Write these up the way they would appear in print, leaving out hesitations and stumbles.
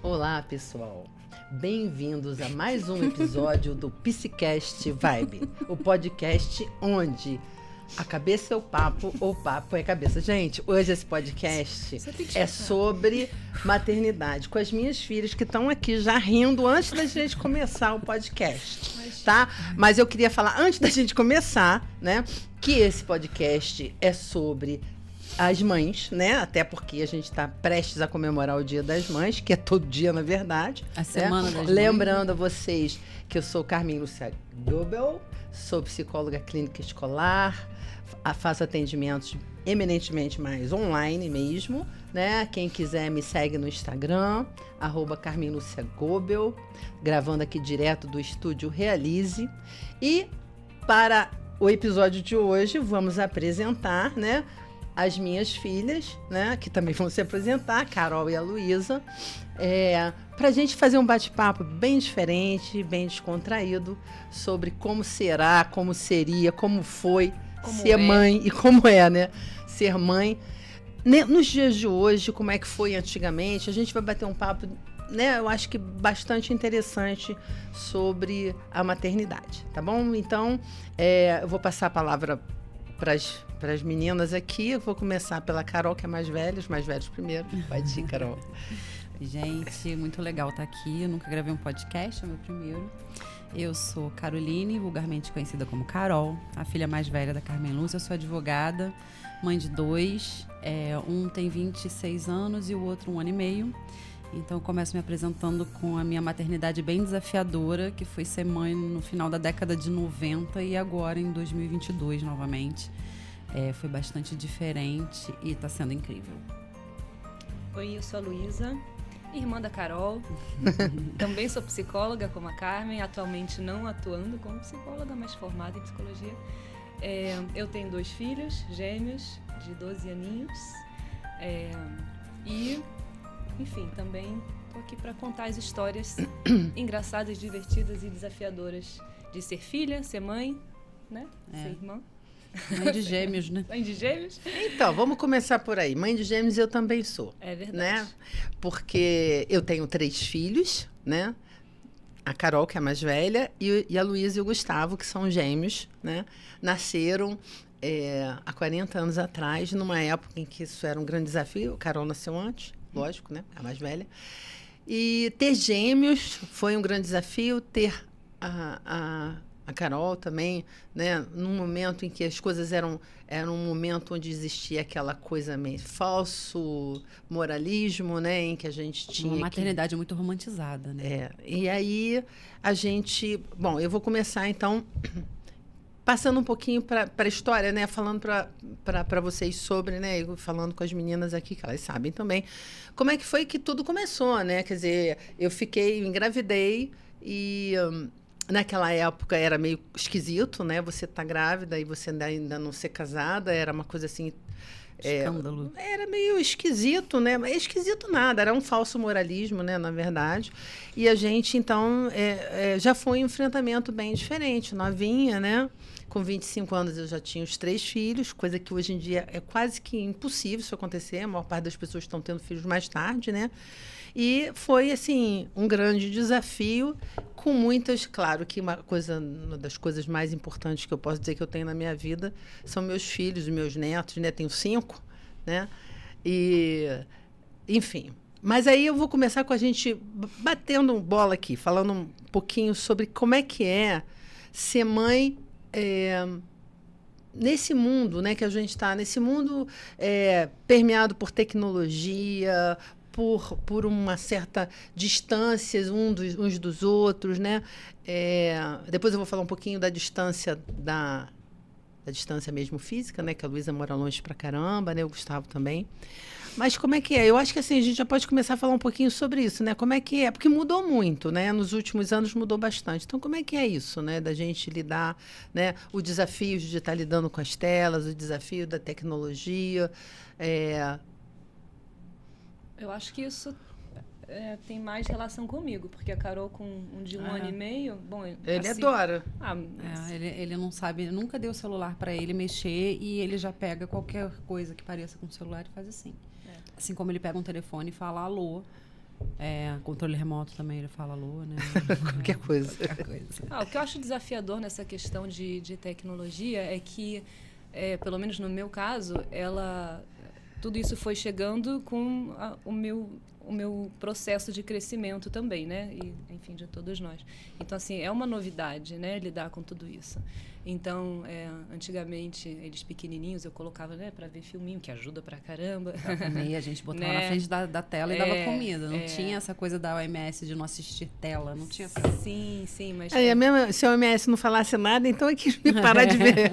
Olá, pessoal. Bem-vindos a mais um episódio do Psicast Vibe, o podcast onde a cabeça é o papo, ou o papo é a cabeça. Gente, hoje esse podcast é sobre maternidade, com as minhas filhas que estão aqui já rindo antes da gente começar o podcast, tá? Mas eu queria falar, antes da gente começar, né, que esse podcast é sobre as mães, né? Até porque a gente está prestes a comemorar o Dia das Mães, que é todo dia, na verdade. A Semana das Mães. Lembrando a vocês que eu sou Carmen Lúcia Goebel, sou psicóloga clínica escolar, faço atendimentos eminentemente mais online mesmo, né? Quem quiser me segue no Instagram, @CarmenLúciaGoebel, gravando aqui direto do estúdio Realize. E para o episódio de hoje, vamos apresentar, né, as minhas filhas, né, que também vão se apresentar, a Carol e a Luísa, para a gente fazer um bate-papo bem diferente, bem descontraído, sobre como será, como seria, como foi ser mãe e como é, né, ser mãe. Nos dias de hoje, como é que foi antigamente, a gente vai bater um papo, né, eu acho que bastante interessante sobre a maternidade, tá bom? Então, eu vou passar a palavra para as meninas aqui. Eu vou começar pela Carol, que é mais velha, os mais velhos primeiro. Pode ir, Carol. Gente, muito legal estar aqui. Eu nunca gravei um podcast, é o meu primeiro. Eu sou Caroline, vulgarmente conhecida como Carol, a filha mais velha da Carmen Lúcia. Eu sou advogada, mãe de 2. Um tem 26 anos e o outro 1 ano e meio. Então eu começo me apresentando com a minha maternidade bem desafiadora, que foi ser mãe no final da década de 90 e agora em 2022 novamente. Foi bastante diferente e está sendo incrível. Oi, eu sou a Luísa, irmã da Carol. Também sou psicóloga como a Carmen, atualmente não atuando como psicóloga, mas formada em psicologia. Eu tenho 2 filhos gêmeos de 12 aninhos. Enfim, também estou aqui para contar as histórias engraçadas, divertidas e desafiadoras de ser filha, ser mãe, né? Ser irmã. Mãe de gêmeos, né? Mãe de gêmeos. Então, vamos começar por aí. Mãe de gêmeos eu também sou. É verdade. Né? Porque eu tenho 3 filhos, né? A Carol, que é a mais velha, e a Luísa e o Gustavo, que são gêmeos, né? Nasceram há 40 anos atrás, numa época em que isso era um grande desafio. A Carol nasceu antes, lógico, né? A mais velha. E ter gêmeos foi um grande desafio. Ter a Carol também, né? Num momento em que as coisas eram um momento onde existia aquela coisa meio falso moralismo, né? Em que a gente tinha uma maternidade muito romantizada, né? E aí a gente... Bom, eu vou começar então passando um pouquinho para a história, né? Falando para vocês sobre, né? Falando com as meninas aqui, que elas sabem também, como é que foi que tudo começou, né? Quer dizer, eu engravidei e... naquela época era meio esquisito, né? Você tá grávida e você ainda não ser casada, era uma coisa assim... Escândalo. Era meio esquisito, né? Mas esquisito nada, era um falso moralismo, né? Na verdade. E a gente, então, já foi um enfrentamento bem diferente. Novinha, né? Com 25 anos eu já tinha os 3 filhos, coisa que hoje em dia é quase que impossível isso acontecer. A maior parte das pessoas estão tendo filhos mais tarde, né? E foi, assim, um grande desafio, com muitas... Claro que uma das coisas mais importantes que eu posso dizer que eu tenho na minha vida são meus filhos, meus netos, né? Tenho 5, né? E, enfim. Mas aí eu vou começar com a gente batendo bola aqui, falando um pouquinho sobre como é que é ser mãe... nesse mundo, né, que a gente está, nesse mundo permeado por tecnologia, por uma certa distância uns dos outros, né? Depois eu vou falar um pouquinho da distância da distância mesmo física, né? Que a Luísa mora longe pra caramba, né? O Gustavo também. Mas como é que é? Eu acho que assim, a gente já pode começar a falar um pouquinho sobre isso, né? Como é que é? Porque mudou muito, né? Nos últimos anos mudou bastante. Então, como é que é isso, né? Da gente lidar, né? O desafio de estar lidando com as telas, o desafio da tecnologia. Eu acho que isso tem mais relação comigo, porque a Carol com um de 1 ano e meio... Bom, ele assim, adora. Ele não sabe, nunca deu o celular para ele mexer e ele já pega qualquer coisa que pareça com o celular e faz assim. Assim como ele pega um telefone e fala alô, Controle remoto também, ele fala alô, né? Qualquer coisa. Qualquer coisa. O que eu acho desafiador nessa questão de tecnologia é que, pelo menos no meu caso, tudo isso foi chegando com o meu processo de crescimento também, né? E, enfim, de todos nós. Então, assim, é uma novidade, né? Lidar com tudo isso. Então, antigamente, eles pequenininhos, eu colocava, né? Para ver filminho, que ajuda pra caramba. E a gente botava né? na frente da tela e dava comida. Não tinha essa coisa da OMS de não assistir tela. Não tinha essa... Sim, mas... Mesmo, se a OMS não falasse nada, então é que parar de ver.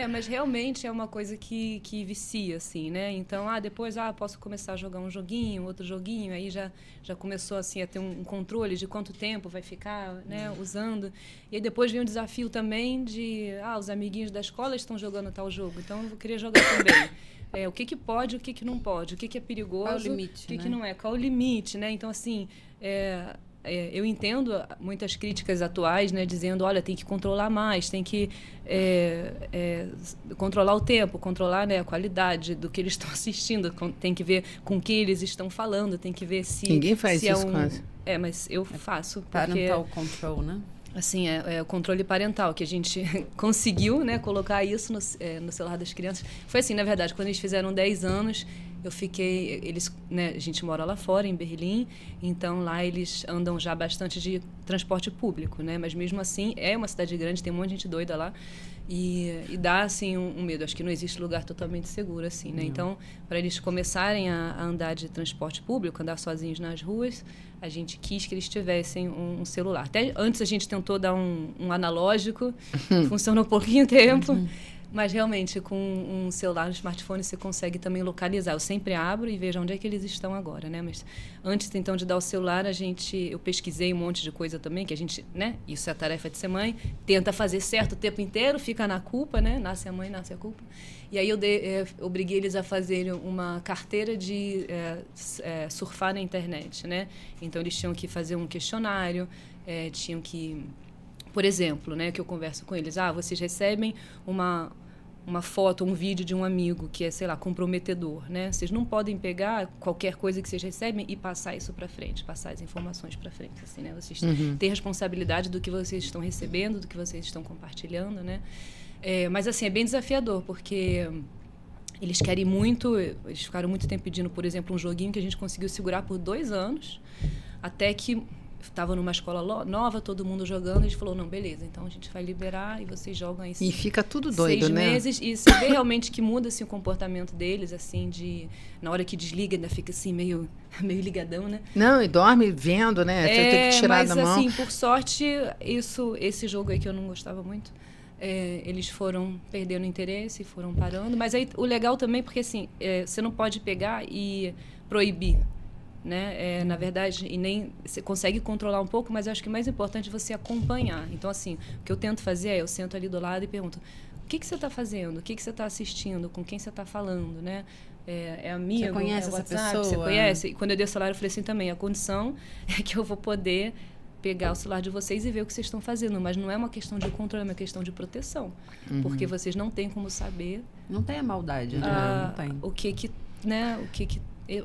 Mas realmente é uma coisa que vicia, assim, né? Então, depois, posso começar a jogar um joguinho, outro joguinho, aí já começou, assim, a ter um controle de quanto tempo vai ficar, né, usando. E aí depois vem o desafio também de, os amiguinhos da escola estão jogando tal jogo, então eu vou querer jogar também. O que pode, o que não pode, o que é perigoso, qual é o limite, o que né? não é, qual o limite, né? Então, assim... eu entendo muitas críticas atuais, né, dizendo, olha, tem que controlar mais, tem que controlar o tempo, controlar, né, a qualidade do que eles estão assistindo, tem que ver com que eles estão falando, tem que ver se... Ninguém faz se isso quase. Mas eu faço. Parental control, né? Assim, o controle parental, que a gente conseguiu, né, colocar isso no celular das crianças. Foi assim, na verdade, quando eles fizeram 10 anos... a gente mora lá fora, em Berlim, então lá eles andam já bastante de transporte público, né? Mas mesmo assim, é uma cidade grande, tem um monte de gente doida lá, e dá, assim, um medo. Acho que não existe lugar totalmente seguro, assim, né? Então, para eles começarem a andar de transporte público, andar sozinhos nas ruas, a gente quis que eles tivessem um celular. Até antes a gente tentou dar um analógico, funcionou pouquinho tempo, mas realmente com um celular, um smartphone, você consegue também localizar. Eu sempre abro e vejo onde é que eles estão agora, né? Mas antes, então, de dar o celular, eu pesquisei um monte de coisa também, que a gente, né? Isso é a tarefa de ser mãe, tenta fazer certo o tempo inteiro, fica na culpa, né? Nasce a mãe, nasce a culpa. E aí eu obriguei eles a fazerem uma carteira de surfar na internet, né? Então, eles tinham que fazer um questionário, tinham que... Por exemplo, né, que eu converso com eles, vocês recebem uma foto, um vídeo de um amigo que é, sei lá, comprometedor, né? Vocês não podem pegar qualquer coisa que vocês recebem e passar isso para frente, passar as informações para frente, assim, né? Vocês têm responsabilidade do que vocês estão recebendo, do que vocês estão compartilhando, né? Mas, assim, é bem desafiador, porque eles querem muito, eles ficaram muito tempo pedindo, por exemplo, um joguinho que a gente conseguiu segurar por 2 anos, até que estava numa escola nova, todo mundo jogando, a gente falou, não, beleza, então a gente vai liberar e vocês jogam aí E fica tudo doido, 6 né? meses, e você vê realmente que muda assim, o comportamento deles, assim, na hora que desliga, ainda fica assim, meio ligadão, né? Não, e dorme vendo, né? Você tem que tirar da mão. Mas assim, por sorte, esse jogo aí que eu não gostava muito, eles foram perdendo interesse, foram parando, mas aí o legal também, porque assim, você não pode pegar e proibir, né? Na verdade, e nem você consegue controlar um pouco, mas eu acho que o mais importante é você acompanhar. Então, assim, o que eu tento fazer eu sento ali do lado e pergunto, o que você está fazendo? O que você está assistindo? Com quem você está falando, né? É amigo? Você conhece essa WhatsApp? pessoa? Você conhece? E quando eu dei o celular, eu falei assim também, a condição é que eu vou poder pegar o celular de vocês e ver o que vocês estão fazendo, mas não é uma questão de controle, é uma questão de proteção, porque vocês não têm como saber... Não tem a maldade, né? Não tem. O que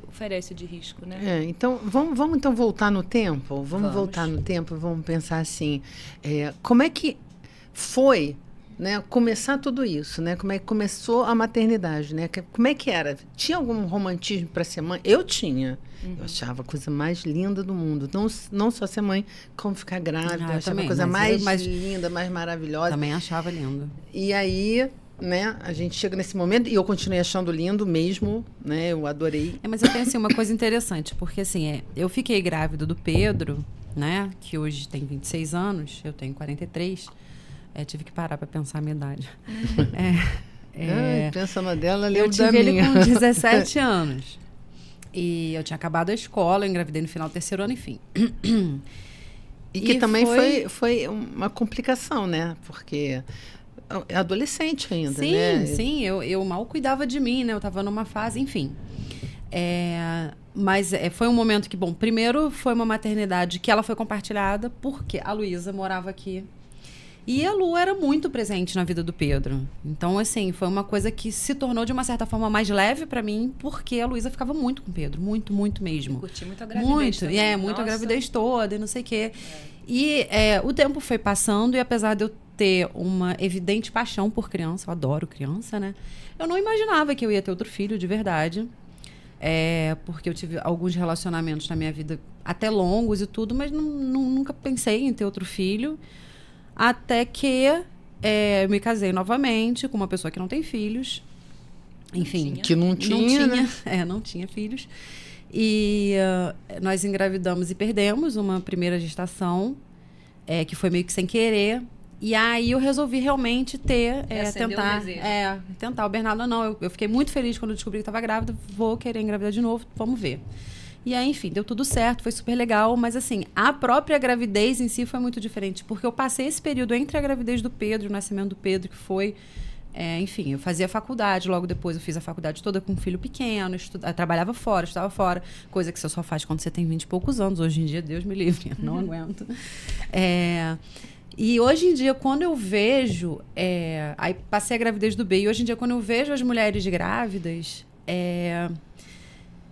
oferece de risco, né? Então, vamos então voltar no tempo? Vamos voltar no tempo e vamos pensar assim, como é que foi, né, começar tudo isso, né? Como é que começou a maternidade, né? Como é que era? Tinha algum romantismo para ser mãe? Eu tinha. Eu achava a coisa mais linda do mundo. Não só ser mãe, como ficar grávida. Eu achava também, a coisa mas mais linda, mais maravilhosa. Também achava lindo. E aí... né? A gente chega nesse momento e eu continuei achando lindo mesmo, né? Eu adorei. Mas eu tenho assim, uma coisa interessante, porque assim, eu fiquei grávida do Pedro, né? Que hoje tem 26 anos, eu tenho 43. Tive que parar para pensar a minha idade. Pensando dela, lembro eu da tive minha. ele com 17 anos. E eu tinha acabado a escola, eu engravidei no final do 3º ano, enfim. E que também foi uma complicação, né? Porque... é adolescente ainda, sim, né? Sim, eu mal cuidava de mim, né? Eu estava numa fase, enfim. Mas foi um momento que, bom, primeiro foi uma maternidade que ela foi compartilhada porque a Luísa morava aqui. E a Lu era muito presente na vida do Pedro. Então, assim, foi uma coisa que se tornou, de uma certa forma, mais leve pra mim, porque a Luísa ficava muito com o Pedro. Muito, muito mesmo. Curti muito a gravidez muito, também. muito a Nossa. gravidez toda e não sei o quê. E o tempo foi passando e apesar de eu ter uma evidente paixão por criança, eu adoro criança, né? Eu não imaginava que eu ia ter outro filho, de verdade. Porque eu tive alguns relacionamentos na minha vida até longos e tudo, mas nunca pensei em ter outro filho. Até que eu me casei novamente com uma pessoa que não tem filhos. Enfim. Que não tinha, né? Não tinha filhos. E nós engravidamos e perdemos uma primeira gestação, que foi meio que sem querer. E aí eu resolvi realmente tentar o Bernardo. Não, eu fiquei muito feliz quando eu descobri que estava grávida. Vou querer engravidar de novo, vamos ver. E aí, enfim, deu tudo certo, foi super legal. Mas, assim, a própria gravidez em si foi muito diferente. Porque eu passei esse período entre a gravidez do Pedro e o nascimento do Pedro, que foi... enfim, eu fazia faculdade, logo depois eu fiz a faculdade toda com um filho pequeno, trabalhava fora, estudava fora. Coisa que você só faz quando você tem 20 e poucos anos. Hoje em dia, Deus me livre, não aguento. E hoje em dia, quando eu vejo... aí passei a gravidez do B. E hoje em dia, quando eu vejo as mulheres grávidas...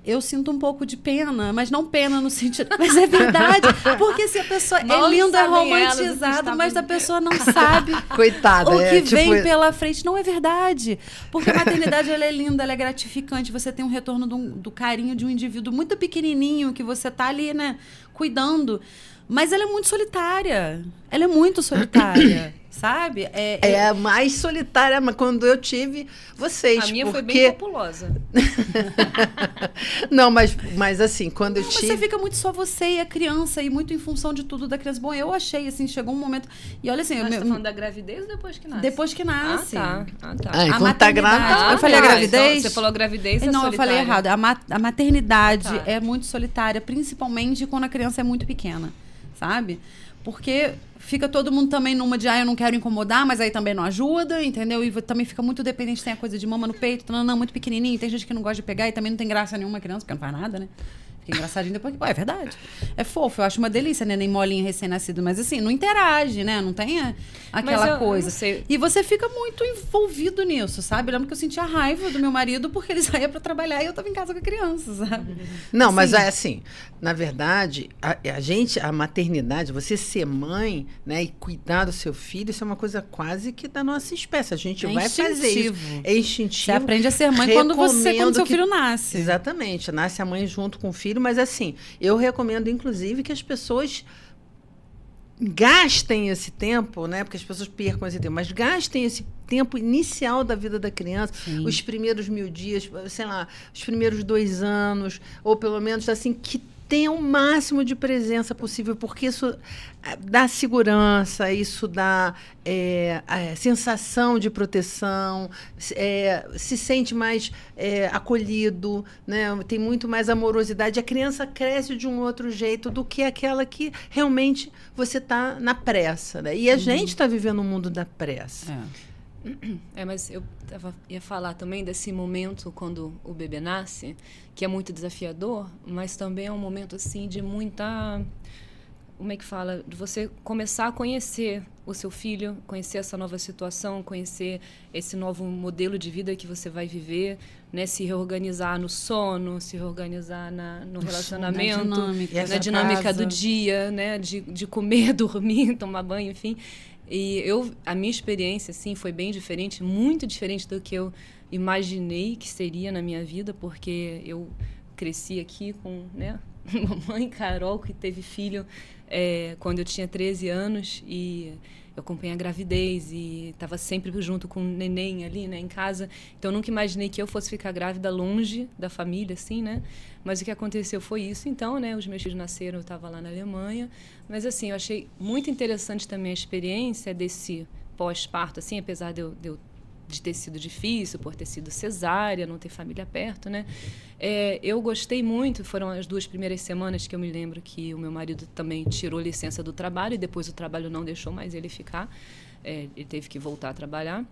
eu sinto um pouco de pena, mas não pena no sentido... Mas é verdade, porque se a pessoa Mal é linda, é sabem elas o que romantizada, estavam- mas a pessoa não sabe Coitada, o que tipo, vem pela frente. Não é verdade, porque a maternidade ela é linda, ela é gratificante, você tem um retorno do carinho de um indivíduo muito pequenininho, que você tá ali, né, cuidando, mas ela é muito solitária. Ela é muito solitária. Sabe? É a mais solitária, mas quando eu tive vocês. A minha porque... foi bem populosa. Não, mas assim, quando eu Mas tive... você fica muito só você e a criança, e muito em função de tudo da criança. Bom, eu achei, assim, chegou um momento... E olha assim... Mas você tá falando da gravidez ou depois que nasce? Depois que nasce. Ah, tá. Ah, A enquanto tá grávida... maternidade- eu falei a gravidez? Então, você falou gravidez, é Não, eu falei solitária. errado. A maternidade Ah, tá. é muito solitária, principalmente quando a criança é muito pequena, sabe? Porque fica todo mundo também numa de, eu não quero incomodar, mas aí também não ajuda, entendeu? E também fica muito dependente, tem a coisa de mama no peito, não, muito pequenininho, tem gente que não gosta de pegar e também não tem graça nenhuma criança, porque não faz nada, né? Fica engraçadinho depois que... é verdade. É fofo, eu acho uma delícia, né? Nem molinho recém-nascido, mas assim, não interage, né? Não tem aquela coisa. Eu não sei. E você fica muito envolvido nisso, sabe? Eu lembro que eu sentia raiva do meu marido porque ele saía pra trabalhar e eu tava em casa com a criança, sabe? Não, mas Sim. é assim, na verdade, a maternidade, você ser mãe, né, e cuidar do seu filho, isso é uma coisa quase que da nossa espécie. A gente vai fazer isso. instintivo. É instintivo. Você aprende a ser mãe quando Recomendo seu que- filho nasce. Exatamente, nasce a mãe junto com o filho, mas assim, eu recomendo, inclusive, que as pessoas gastem esse tempo, né? Porque as pessoas percam esse tempo, mas gastem esse tempo inicial da vida da criança, Sim. os primeiros 1000 dias, sei lá, os primeiros 2 anos, ou pelo menos assim, que tenha o máximo de presença possível, porque isso dá segurança, isso dá a sensação de proteção, se sente mais acolhido, né? Tem muito mais amorosidade. A criança cresce de um outro jeito do que aquela que realmente você está na pressa, né? E a gente está vivendo um mundo da pressa. Mas eu ia falar também desse momento quando o bebê nasce, que é muito desafiador, mas também é um momento assim de muita... Como é que fala? De você começar a conhecer o seu filho, conhecer essa nova situação, conhecer esse novo modelo de vida que você vai viver, né? Se reorganizar no sono, se reorganizar no relacionamento, na dinâmica do dia, né? De comer, dormir, tomar banho, enfim. E a minha experiência, assim, foi bem diferente, muito diferente do que eu imaginei que seria na minha vida, porque eu cresci aqui com, né, mamãe Carol, que teve filho quando eu tinha 13 anos, e eu acompanhei a gravidez e estava sempre junto com o neném ali, né, em casa. Então, eu nunca imaginei que eu fosse ficar grávida longe da família, assim, né? Mas o que aconteceu foi isso. Então, né, os meus filhos nasceram, eu estava lá na Alemanha. Mas, assim, eu achei muito interessante também a experiência desse pós-parto, assim, apesar de ter sido difícil, por ter sido cesárea, não ter família perto, né? Eu gostei muito, foram as 2 primeiras semanas que eu me lembro que o meu marido também tirou licença do trabalho e depois o trabalho não deixou mais ele ficar. Ele teve que voltar a trabalhar.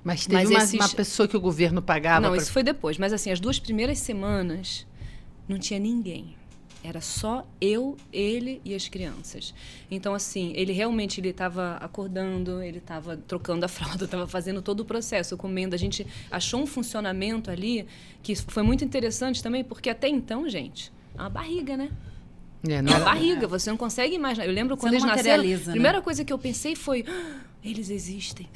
Mas teve uma pessoa que o governo pagava... Não, isso foi depois. Mas, assim, as 2 primeiras semanas não tinha ninguém. Era só eu, ele e as crianças. Então, assim, ele realmente estava acordando, ele estava trocando a fralda, estava fazendo todo o processo, comendo. A gente achou um funcionamento ali que foi muito interessante também, porque até então, gente, é uma barriga, né? É uma barriga, você não consegue imaginar. Eu lembro quando eles nasceram, a primeira coisa que eu pensei foi, eles existem.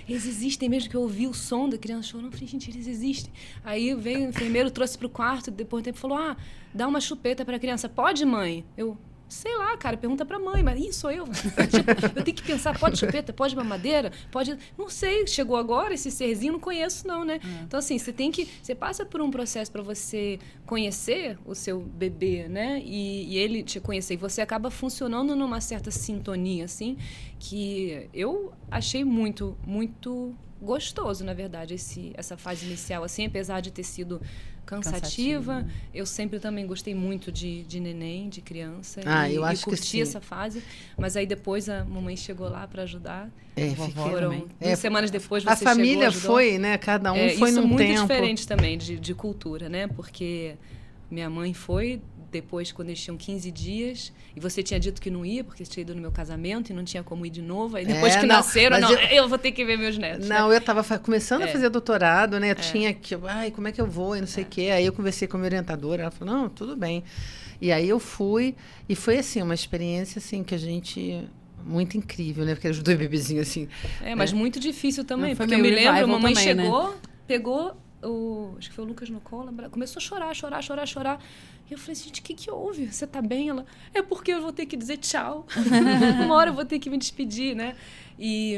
Eles existem mesmo, que eu ouvi o som da criança chorando. Eu falei, gente, eles existem. Aí veio o enfermeiro, trouxe pro quarto, depois de um tempo falou, dá uma chupeta pra criança. Pode, mãe? Eu, sei lá, cara, pergunta pra mãe, mas sou eu. Eu tenho que pensar, pode chupeta, pode mamadeira, pode... Não sei, chegou agora esse serzinho, não conheço não, né? Então, assim, você passa por um processo pra você conhecer o seu bebê, né? E ele te conhecer. E você acaba funcionando numa certa sintonia, assim, que eu achei muito, muito gostoso, na verdade, essa fase inicial, assim, apesar de ter sido cansativa. Eu sempre também gostei muito de neném, de criança. Eu acho curti que sim. essa fase. Mas aí depois a mamãe chegou lá para ajudar. Foram 2 semanas depois você a família chegou, foi, né? Cada um foi num tempo. Isso muito diferente também de cultura, né? Porque minha mãe foi depois, quando eles tinham 15 dias, e você tinha dito que não ia, porque você tinha ido no meu casamento e não tinha como ir de novo. Aí depois que nasceram, eu vou ter que ver meus netos. Não, né? eu estava começando a fazer doutorado, né? Tinha que, como é que eu vou? E não sei o quê. Aí eu conversei com a minha orientadora, ela falou, não, tudo bem. E aí eu fui, e foi assim, uma experiência assim, que a gente... Muito incrível, né? Porque eram os 2 bebezinhos assim. Mas muito difícil também, porque eu meio me lembro, a mamãe também, chegou, né? pegou... acho que foi o Lucas no colo, começou a chorar. E eu falei, gente, o que houve? Você tá bem? Ela, é porque eu vou ter que dizer tchau. Uma hora eu vou ter que me despedir, né? E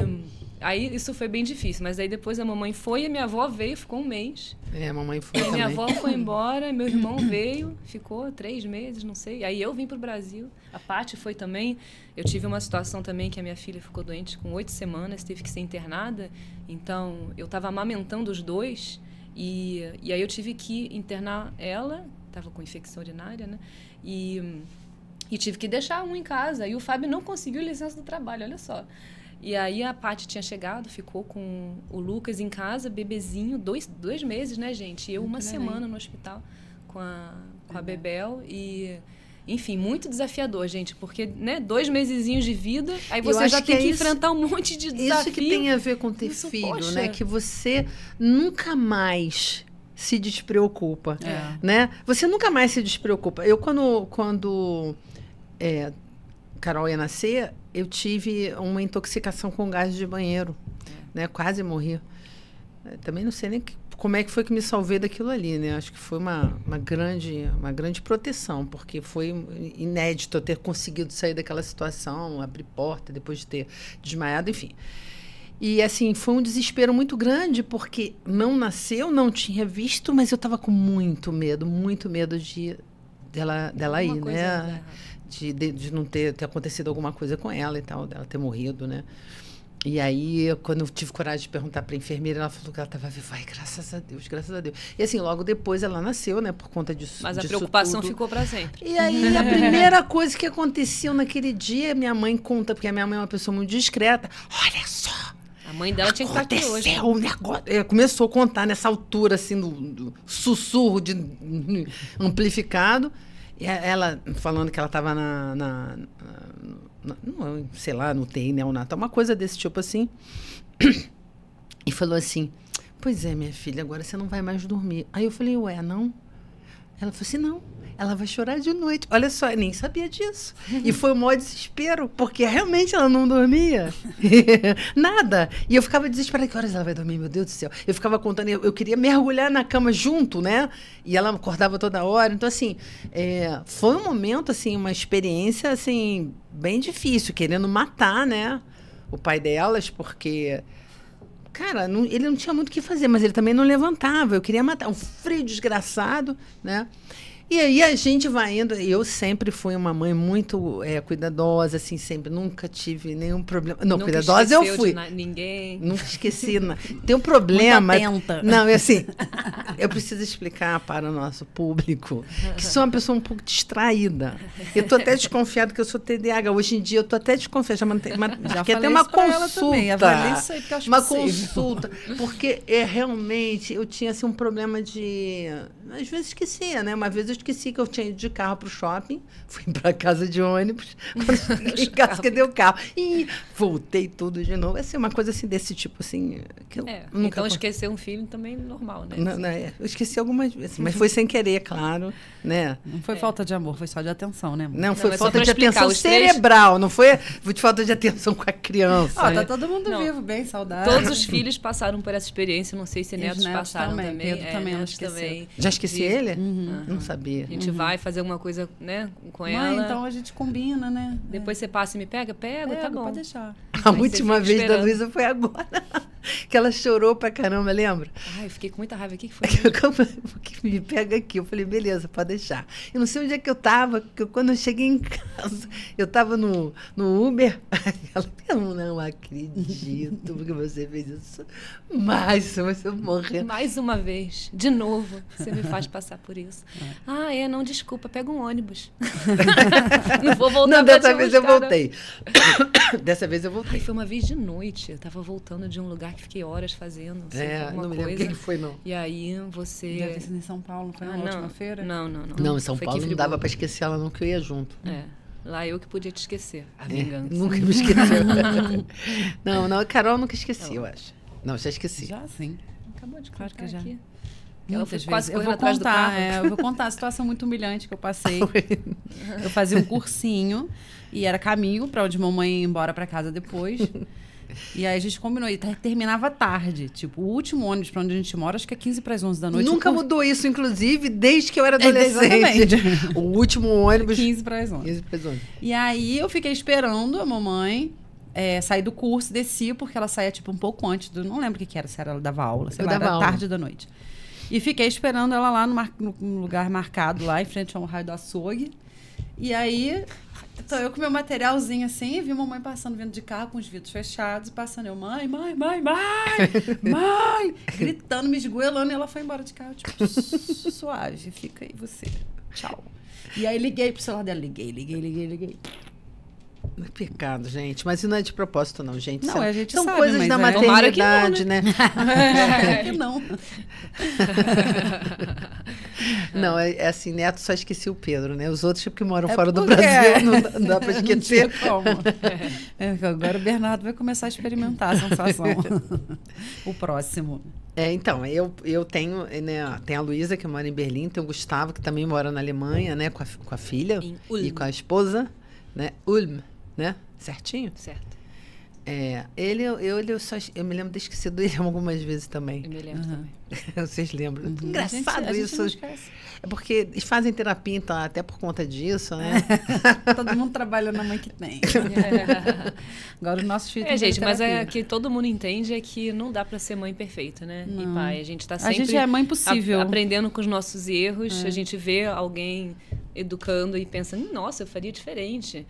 aí isso foi bem difícil. Mas aí depois a mamãe foi e a minha avó veio, ficou 1 mês. A mamãe foi também. Minha avó foi embora, meu irmão veio, ficou 3 meses, não sei. Aí eu vim pro Brasil. A Paty foi também. Eu tive uma situação também que a minha filha ficou doente com 8 semanas, teve que ser internada. Então, eu estava amamentando os 2. E aí eu tive que internar ela, estava com infecção urinária, né? E tive que deixar um em casa. E o Fábio não conseguiu licença do trabalho, olha só. E aí a Paty tinha chegado, ficou com o Lucas em casa, bebezinho, 2 meses, né, gente? E eu uma semana no hospital com a Bebel e... Enfim, muito desafiador, gente, porque, né, 2 mesezinhos de vida, aí você já tem que enfrentar um monte de desafio. Isso que tem a ver com ter filho, né? Que você nunca mais se despreocupa, né? Você nunca mais se despreocupa. Eu, quando Carol ia nascer, eu tive uma intoxicação com gás de banheiro, né? Quase morri. Também não sei nem como é que foi que me salvei daquilo ali, né? Acho que foi uma grande proteção, porque foi inédito eu ter conseguido sair daquela situação, abrir porta depois de ter desmaiado, enfim. E, assim, foi um desespero muito grande, porque não nasceu, não tinha visto, mas eu estava com muito medo dela ir, né? De não ter acontecido alguma coisa com ela e tal, dela ter morrido, né? E aí, quando eu tive coragem de perguntar para a enfermeira, ela falou que ela estava viva. Ai, graças a Deus, graças a Deus. E assim, logo depois ela nasceu, né, por conta disso. Mas a preocupação ficou para sempre. E aí, a primeira coisa que aconteceu naquele dia, minha mãe conta, porque a minha mãe é uma pessoa muito discreta. Olha só! A mãe dela tinha que estar aqui hoje. Um negócio. Começou a contar nessa altura, assim, do sussurro amplificado. E ela falando que ela estava sei lá, no UTI neonatal, uma coisa desse tipo assim. E falou assim, pois é, minha filha, agora você não vai mais dormir. Aí eu falei, ué, não? Ela falou assim, não, ela vai chorar de noite. Olha só, eu nem sabia disso. E foi o maior desespero, porque realmente ela não dormia. Nada. E eu ficava desesperada, que horas ela vai dormir, meu Deus do céu. Eu ficava contando, eu queria mergulhar na cama junto, né? E ela acordava toda hora. Então, assim, foi um momento, assim, uma experiência, assim, bem difícil, querendo matar, né? O pai delas, porque... Cara, ele não tinha muito o que fazer, mas ele também não levantava. Eu queria matar. Um frio desgraçado, né? E aí a gente vai indo. Eu sempre fui uma mãe muito cuidadosa, assim, sempre. Nunca tive nenhum problema. Não, nunca cuidadosa eu fui. Ninguém. Nunca esqueci. Tem um problema. Muito atenta. Não, é assim. eu preciso explicar para o nosso público que sou uma pessoa um pouco distraída. Eu tô até desconfiada que eu sou TDAH. Hoje em dia eu tô até desconfiada. Já Porque falei tem uma isso pra ela também. consulta. Avalie isso aí, porque eu acho Uma possível. consulta. Porque realmente eu tinha assim, um problema de... Às vezes esquecia, né? Uma vez eu esqueci que eu tinha ido de carro pro shopping. Fui para casa de ônibus. Quando cheguei em casa, cadê o carro? E voltei tudo de novo. Vai ser uma coisa assim desse tipo, assim... Que eu nunca... Então esquecer um filho também normal, né? Não, eu esqueci algumas vezes, mas foi sem querer, claro, né? Não foi falta de amor, foi só de atenção, né, amor? Não, foi mas falta só de pra explicar, atenção os três- cerebral, não foi de falta de atenção com a criança. Ó, né? tá todo mundo Não. vivo, bem saudável. Todos os filhos passaram por essa experiência, não sei se E os netos netos passaram também, também. Pedro também não netos esqueceu. também. Já esqueci De- ele? Uhum. Não sabia. A gente vai fazer alguma coisa, né, com Mãe, ela. então a gente combina, né? Depois você passa e me pega? Pego, tá bom. Pode deixar. A Aí você última fica vez da esperando. Luísa foi agora. Que ela chorou pra caramba, lembra? Ai, eu fiquei com muita raiva. O que foi? Que me pega aqui. Eu falei, beleza, pode deixar. Eu não sei onde é que eu tava, porque quando eu cheguei em casa, eu tava no Uber. Ela, eu não acredito porque você fez isso. Mas você morrer. Mais uma vez, de novo, você me faz passar por isso. Não, desculpa, pega um ônibus. Não vou voltar Não, pra dessa te vez eu buscar, não. voltei. Dessa vez eu Ai, voltei. foi uma vez de noite. Eu tava voltando de um lugar que fiquei horas fazendo, não sei, alguma Não me lembro o coisa. que foi, não. E aí Deve ter você... sido em São Paulo, não foi na não, última feira? não. Não, em São Foi Paulo aqui em não dava Friburgo. pra esquecer ela, não, que eu ia junto. Lá eu que podia te esquecer. A vingança. Nunca me esqueceu. Não, a Carol nunca esqueci, eu acho. Não, já esqueci. Já sim. Acabou de Claro contar que já. aqui. Ela foi Muitas quase vezes. Eu correndo vou atrás do contar, carro. eu vou contar a situação muito humilhante que eu passei. Eu fazia um cursinho e era caminho para onde mamãe ia embora para casa depois. E aí a gente combinou, e terminava tarde. Tipo, o último ônibus para onde a gente mora, acho que é 15 para as 11 da noite. Nunca O curso- mudou isso, inclusive, desde que eu era adolescente. Exatamente. O último ônibus. 15 para as 11. 15 para as 11. E aí eu fiquei esperando a mamãe sair do curso, descia, porque ela saía tipo um pouco antes do... Não lembro o que era, se ela dava aula, sei lá, dava era aula. tarde da noite. E fiquei esperando ela lá no lugar marcado, lá em frente ao raio do açougue. E aí, tô eu com meu materialzinho assim, e vi mamãe passando, vindo de carro com os vidros fechados, e passando eu, mãe, gritando, me esgoelando, e ela foi embora de carro, tipo, suave, fica aí você, tchau. E aí liguei pro celular dela, liguei. Não é pecado, gente. Mas isso não é de propósito, não, gente. Não, São- a gente São sabe, coisas mas da Tomara que não, maternidade, né? Que não. Não, é assim, Neto só esqueci o Pedro, né? Os outros, porque moram É fora do porque- Brasil, não dá pra Não tinha esquecer. como. Agora o Bernardo vai começar a experimentar a sensação. O próximo. Então, eu tenho, né, tem a Luísa, que mora em Berlim, tem o Gustavo, que também mora na Alemanha, né, com a filha Em Ulm. e com a esposa, né, Ulm, né, certinho? Certo. Eu me lembro de esquecer dele algumas vezes também. Eu me lembro também. Vocês lembram? Engraçado A gente isso. não esquece. É porque eles fazem terapia, então, até por conta disso, né? Todo mundo trabalha na mãe que tem. Agora os nossos filhos têm Gente, mas terapia. que todo mundo entende é que não dá pra ser mãe perfeita, né? E Não. pai. A gente tá A sempre gente é mãe possível. aprendendo com os nossos erros. A gente vê alguém educando e pensa, nossa, eu faria diferente.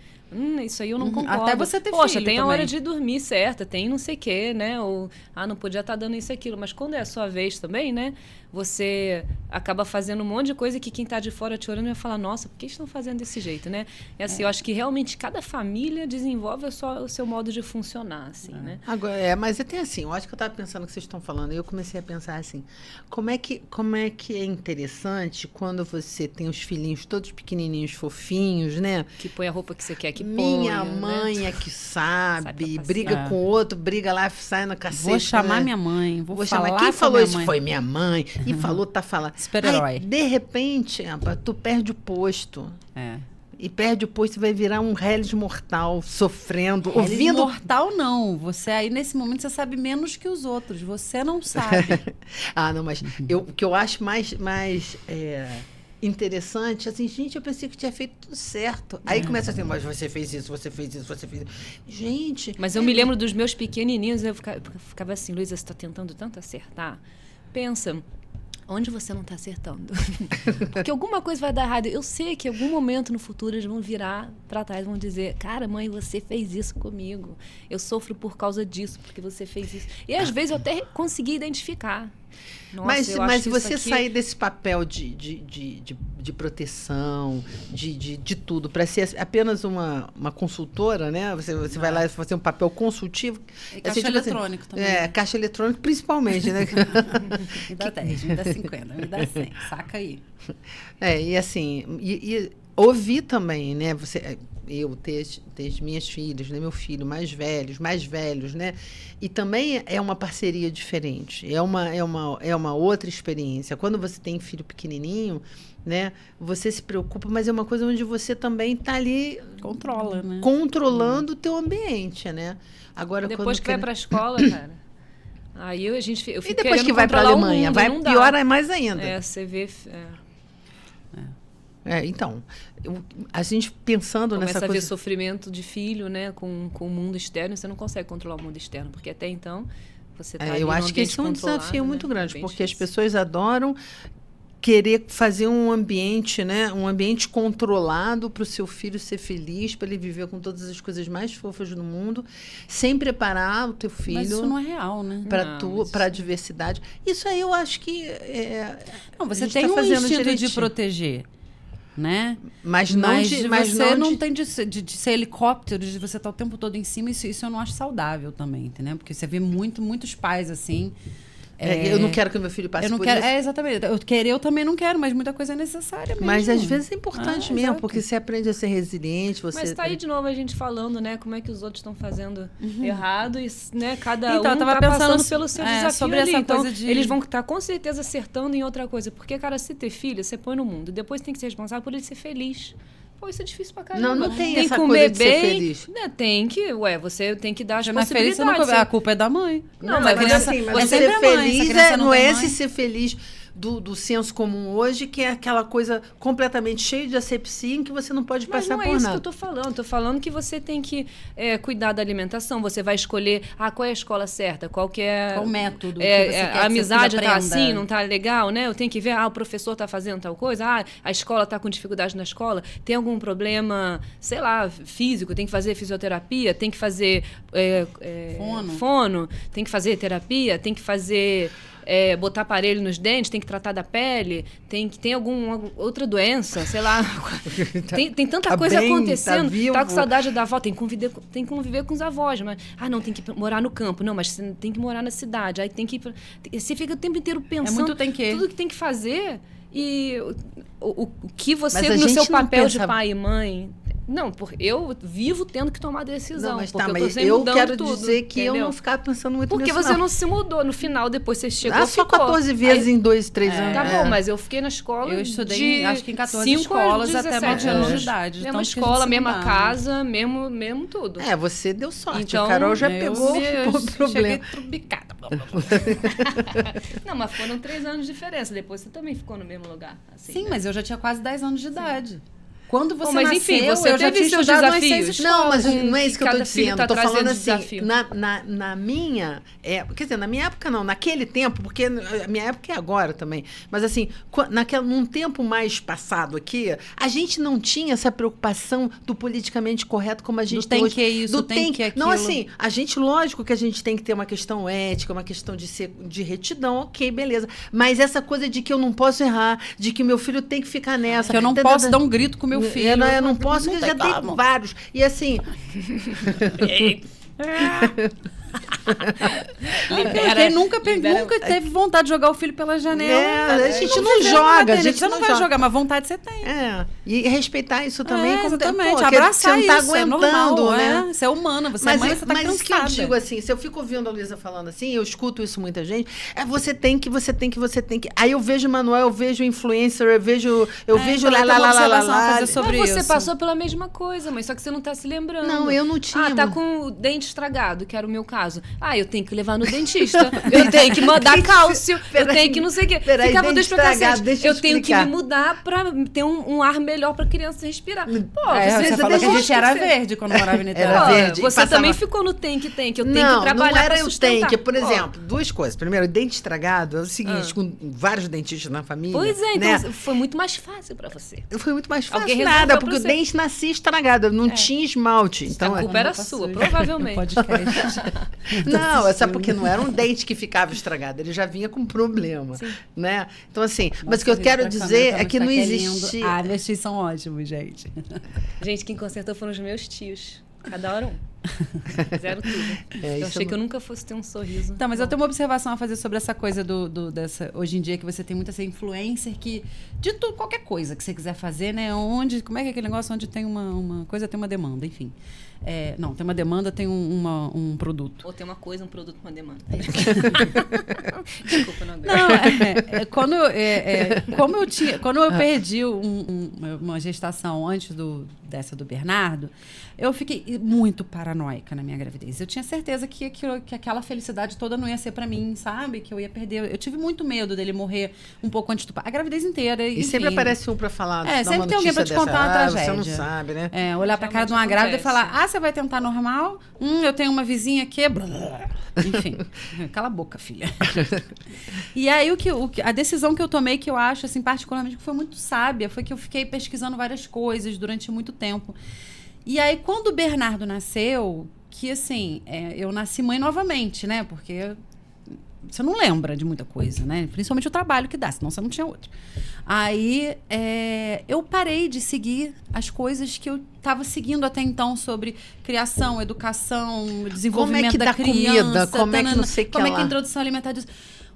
Isso aí eu não concordo. Até você ter Poxa, filho tem a também. hora de dormir certa, tem não sei o quê, né? Ou, não podia estar dando isso e aquilo. Mas quando é a sua vez também, né? Você acaba fazendo um monte de coisa que quem tá de fora te olhando vai falar, nossa, por que estão fazendo desse jeito, né? É assim, eu acho que realmente cada família desenvolve o seu modo de funcionar, assim, né? Agora, mas tem assim, eu acho que eu estava pensando o que vocês estão falando, e eu comecei a pensar assim, como é que é interessante quando você tem os filhinhos todos pequenininhos, fofinhos, né? Que põe a roupa que você quer que ponha. Minha né? mãe é que Sai sabe, pra passear. briga com o outro, briga lá, sai no cacete. Vou chamar né? minha mãe, vou falar chamar. Quem com falou minha isso mãe. foi minha mãe. E falou, tá falando. Super-herói. Aí, de repente, rapaz, tu perde o posto. É. E perde o posto e vai virar um Hellis mortal, sofrendo, Ouvindo... ouvindo. Mortal não. Você aí, nesse momento, você sabe menos que os outros. Você não sabe. Não, mas o que eu acho mais interessante, assim, gente, eu pensei que tinha feito tudo certo. Aí começa assim, mas você fez isso, você fez isso, você fez isso. Gente. Mas eu me lembro dos meus pequenininhos, eu ficava assim, Luísa, você está tentando tanto acertar? Pensa, onde você não está acertando? Porque alguma coisa vai dar errado. Eu sei que em algum momento no futuro eles vão virar para trás e vão dizer, cara, mãe, você fez isso comigo. Eu sofro por causa disso, porque você fez isso. E às vezes eu até consegui identificar. Nossa, Mas eu acho que você isso aqui... sair desse papel de proteção, de tudo, para ser apenas uma consultora, né? Você vai lá e fazer um papel consultivo. E caixa eletrônico também. Caixa eletrônico principalmente, né? Me dá 10, me dá 50, me dá 100. Saca aí. E assim, ouvir também, né? Eu ter as minhas filhas, né? Meu filho, mais velhos, né? E também é uma parceria diferente, é uma outra experiência. Quando você tem filho pequenininho, né? Você se preocupa, mas é uma coisa onde você também está ali... Controla, né? Controlando o teu ambiente, né? Agora, depois que vai para a escola, cara... Aí eu fico e depois que vai para a Alemanha, mundo, pior mais ainda. Você vê... Então, a gente pensando nessa coisa... Começa a ver sofrimento de filho, né? Com o mundo externo, você não consegue controlar o mundo externo, porque até então você está ali eu acho que esse é um desafio muito grande, porque as pessoas adoram querer fazer um ambiente, né? Um ambiente controlado para o seu filho ser feliz, para ele viver com todas as coisas mais fofas do mundo, sem preparar o teu filho... Mas isso não é real, né? Para a diversidade. Isso aí eu acho que... Não, você tem um instinto de proteger, né? Mas você não tem de ser helicóptero, de você estar o tempo todo em cima, isso eu não acho saudável também, entendeu? Porque você vê muitos pais assim... eu não quero que meu filho passe por isso. Exatamente. Eu também não quero, mas muita coisa é necessária mesmo. Mas às vezes é importante mesmo, porque você aprende a ser resiliente. Mas está aí de novo a gente falando, né? Como é que os outros estão fazendo errado e, né? Cada então, um está passando pelo seu desafio sobre ali. Essa então, coisa de... eles vão estar com certeza acertando em outra coisa. Porque, cara, se ter filho, você põe no mundo. E depois tem que ser responsável por ele ser feliz. Pô, isso é difícil pra caramba. Não tem essa coisa de ser feliz. Né, você tem que dar as você possibilidades. Não é feliz, a culpa é da mãe. Não, mas você ser feliz não é esse ser feliz do senso comum hoje, que é aquela coisa completamente cheia de asepsia em que você não pode passar por nada. Mas não é isso que eu tô falando. Tô falando que você tem que cuidar da alimentação. Você vai escolher qual é a escola certa, qual o método que você quer a amizade tá assim, não tá legal, né? Eu tenho que ver, o professor tá fazendo tal coisa, a escola tá com dificuldade na escola, tem algum problema, sei lá, físico, tem que fazer fisioterapia, tem que fazer fono, tem que fazer terapia, tem que fazer... botar aparelho nos dentes, tem que tratar da pele, tem alguma outra doença, sei lá. Tem tanta coisa acontecendo. Tá com saudade da avó, tem que conviver com os avós. Mas, não, tem que morar no campo. Não, mas você tem que morar na cidade. Aí tem que... Você fica o tempo inteiro pensando tudo que tem que fazer. E o que você, no seu papel de pai e mãe... Não, eu vivo tendo que tomar decisão. Não, mas eu quero tudo, dizer que entendeu? eu não ficava pensando muito porque nisso, você não se mudou. No final, depois você chegou só 14 vezes em 2, 3 anos. Tá bom, mas eu fiquei na escola. Eu estudei, acho que em 14 escolas até 9 anos de idade. Mesma escola, mesma casa, mesmo tudo. Você deu sorte. Então, a Carol já pegou o problema. Cheguei trubicada. Não, mas foram 3 anos de diferença. Depois você também ficou no mesmo lugar. Assim, sim, né? mas eu já tinha quase 10 anos de idade. Quando você mas nasceu, enfim, você eu já teve tinha seus estudado desafios. Não, mas não é isso que eu tô dizendo. Tá tô falando assim, desafio. na minha... quer dizer, na minha época não, naquele tempo, porque a minha época é agora também. Mas assim, num tempo mais passado aqui, a gente não tinha essa preocupação do politicamente correto como a gente tem hoje. Tem que isso, tem que aquilo. Não, assim, lógico que a gente tem que ter uma questão ética, uma questão de retidão, ok, beleza. Mas essa coisa de que eu não posso errar, de que meu filho tem que ficar nessa... Que eu não posso dar um grito com meu filho. Eu não posso, porque eu já tenho vários. E assim... Quem nunca teve vontade de jogar o filho pela janela. A gente não joga. Você não vai jogar, mas vontade você tem. E respeitar isso também. Exatamente. Abraçar você não tá isso, aguentando, normal, né? Você é humana, você é mãe, você tá cansada. Mas isso que eu digo assim, se eu fico ouvindo a Luísa falando assim, eu escuto isso muita gente, você tem que. Aí eu vejo o Manuel, eu vejo o influencer, eu vejo lá. Mas você passou pela mesma coisa, mas só que você não tá se lembrando. Não, eu não tinha. Tá com o dente estragado, que era o meu caso. Eu tenho que levar no dentista, eu tenho que mandar cálcio, eu tenho que não sei o quê. Ficava dois pra cacete. Eu tenho que me mudar pra ter um ar melhor pra criança respirar. Você falou que a gente era verde quando morava em Niterói. Era verde. Você também ficou no tem que. Eu tenho que trabalhar não era pra sustentar. Por exemplo, 2 coisas. Primeiro, dente estragado é o seguinte, com vários dentistas na família. Pois é, né? então foi muito mais fácil pra você. Foi muito mais fácil. Alguém Nada, porque você. o dente nascia estragado, não tinha esmalte. Então, a culpa era sua, provavelmente. Podcast. Não, é só porque não era um dente que ficava estragado, ele já vinha com problema, né? Então, assim, mas o que eu quero dizer é que não existe... Ah, meus tios são ótimos, gente. Gente, quem consertou foram os meus tios. Cada hora um. Fizeram tudo. Eu achei que eu nunca fosse ter um sorriso. Tá, mas eu tenho uma observação a fazer sobre essa coisa dessa... Hoje em dia que você tem muita essa influencer que... De tudo, qualquer coisa que você quiser fazer, né? Como é que é aquele negócio onde tem uma coisa, tem uma demanda, enfim. Não, tem uma demanda, tem um produto. Ou tem uma coisa, um produto, uma demanda. Desculpa, não aguento. Não, quando eu perdi uma gestação antes dessa do Bernardo, eu fiquei muito paranoica na minha gravidez. Eu tinha certeza que aquela felicidade toda não ia ser pra mim, sabe? Que eu ia perder. Eu tive muito medo dele morrer um pouco antes a gravidez inteira. E sempre aparece um pra falar. Sempre tem alguém pra te contar uma tragédia. Você não sabe, né? Olhar pra cara de uma grávida e falar: você vai tentar normal? Eu tenho uma vizinha que... Enfim, cala a boca, filha. E aí, a decisão que eu tomei, que eu acho, assim, particularmente, que foi muito sábia, foi que eu fiquei pesquisando várias coisas durante muito tempo. E aí, quando o Bernardo nasceu, que, assim, eu nasci mãe novamente, né? Porque... Você não lembra de muita coisa, né? Principalmente o trabalho que dá, senão você não tinha outro. Aí, eu parei de seguir as coisas que eu estava seguindo até então sobre criação, educação, desenvolvimento da criança. Como é que não sei o que Como é que a introdução alimentar disso.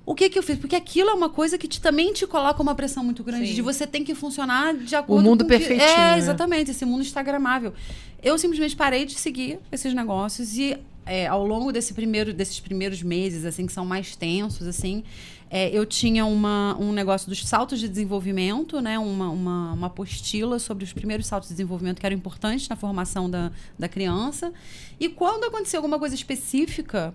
O que eu fiz? Porque aquilo é uma coisa que também te coloca uma pressão muito grande. De você tem que funcionar de acordo com... O mundo perfeitinho. Exatamente. Esse mundo instagramável. Eu simplesmente parei de seguir esses negócios e... ao longo desses primeiros meses, assim, que são mais tensos, assim, eu tinha um negócio dos saltos de desenvolvimento, né? Uma apostila sobre os primeiros saltos de desenvolvimento que eram importantes na formação da criança. E quando acontecia alguma coisa específica,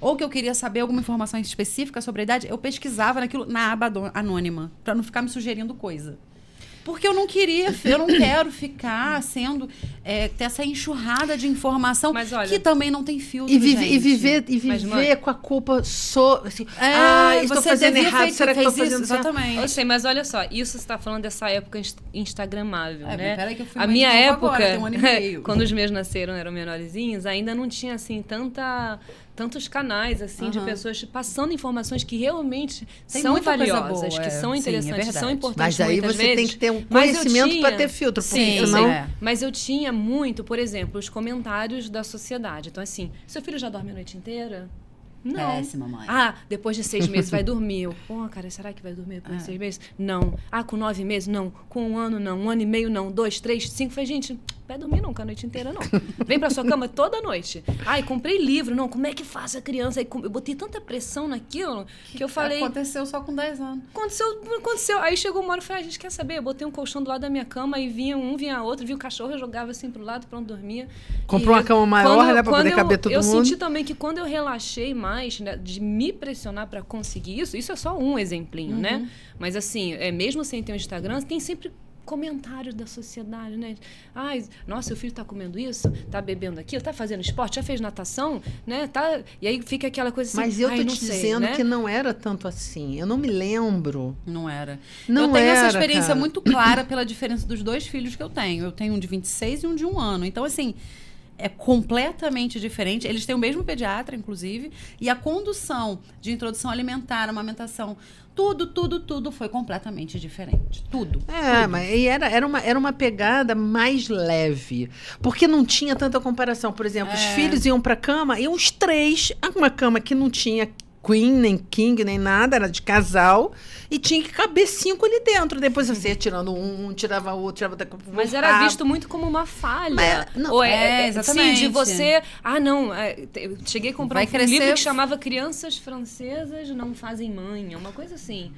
ou que eu queria saber alguma informação específica sobre a idade, eu pesquisava naquilo na aba anônima, para não ficar me sugerindo coisa. Porque eu não quero ficar ter essa enxurrada de informação, mas, olha, que também não tem filtro, e viver com a culpa assim, estou fazendo errado, será que estou fazendo certo? Exatamente. Eu sei, mas olha só, isso você está falando dessa época instagramável, né? Peraí que eu fui a minha época, agora, tem um ano e meio. Quando os meus nasceram, eram menorzinhos, ainda não tinha, assim, tantos canais, assim, de pessoas passando informações que realmente são valiosas, que são interessantes, que são importantes. Mas aí muitas você vezes, tem que ter um conhecimento para ter filtro, porque senão... Mas eu tinha muito, por exemplo, os comentários da sociedade. Então, assim, seu filho já dorme a noite inteira? Não. Péssima, mãe. Depois de 6 meses vai dormir. Cara, será que vai dormir depois de 6 meses? Não. Com 9 meses? Não. Com 1 ano? Não. 1 ano e meio? Não. 2, 3, 5. Falei, gente, vai dormir nunca a noite inteira, não. Vem pra sua cama toda noite. Comprei livro. Não, como é que faz a criança? Eu botei tanta pressão naquilo que eu falei... Aconteceu só com 10 anos. Aconteceu. Aí chegou uma hora e falei, a gente quer saber? Eu botei um colchão do lado da minha cama e vinha outro, via o cachorro, eu jogava assim pro lado, pronto, dormia. Comprou uma cama maior, né, pra poder caber todo mundo. Eu senti também que quando eu relaxei mais, né, de me pressionar para conseguir isso é só um exemplinho, né? Mas assim, mesmo sem ter um Instagram, tem sempre comentários da sociedade, né? Nossa, seu filho tá comendo isso, tá bebendo aquilo, tá fazendo esporte, já fez natação, né? E aí fica aquela coisa assim... Mas eu tô te dizendo, né, que não era tanto assim. Eu não me lembro. Não era. Não eu tenho era, essa experiência cara, muito clara pela diferença dos 2 filhos que eu tenho. Eu tenho um de 26 e um de 1 ano. Então, assim... É completamente diferente. Eles têm o mesmo pediatra, inclusive. E a condução de introdução alimentar, amamentação, tudo foi completamente diferente. Tudo. Mas era uma pegada mais leve. Porque não tinha tanta comparação. Por exemplo, os filhos iam pra cama, iam os 3. Uma cama que não tinha queen, nem king, nem nada, era de casal, e tinha que caber 5 ali dentro. Depois você ia tirando tirava outro, tirava outra. Mas era visto muito como uma falha. Exatamente. Sim, de você... eu cheguei a comprar um livro que chamava Crianças Francesas Não Fazem Mãe, uma coisa assim.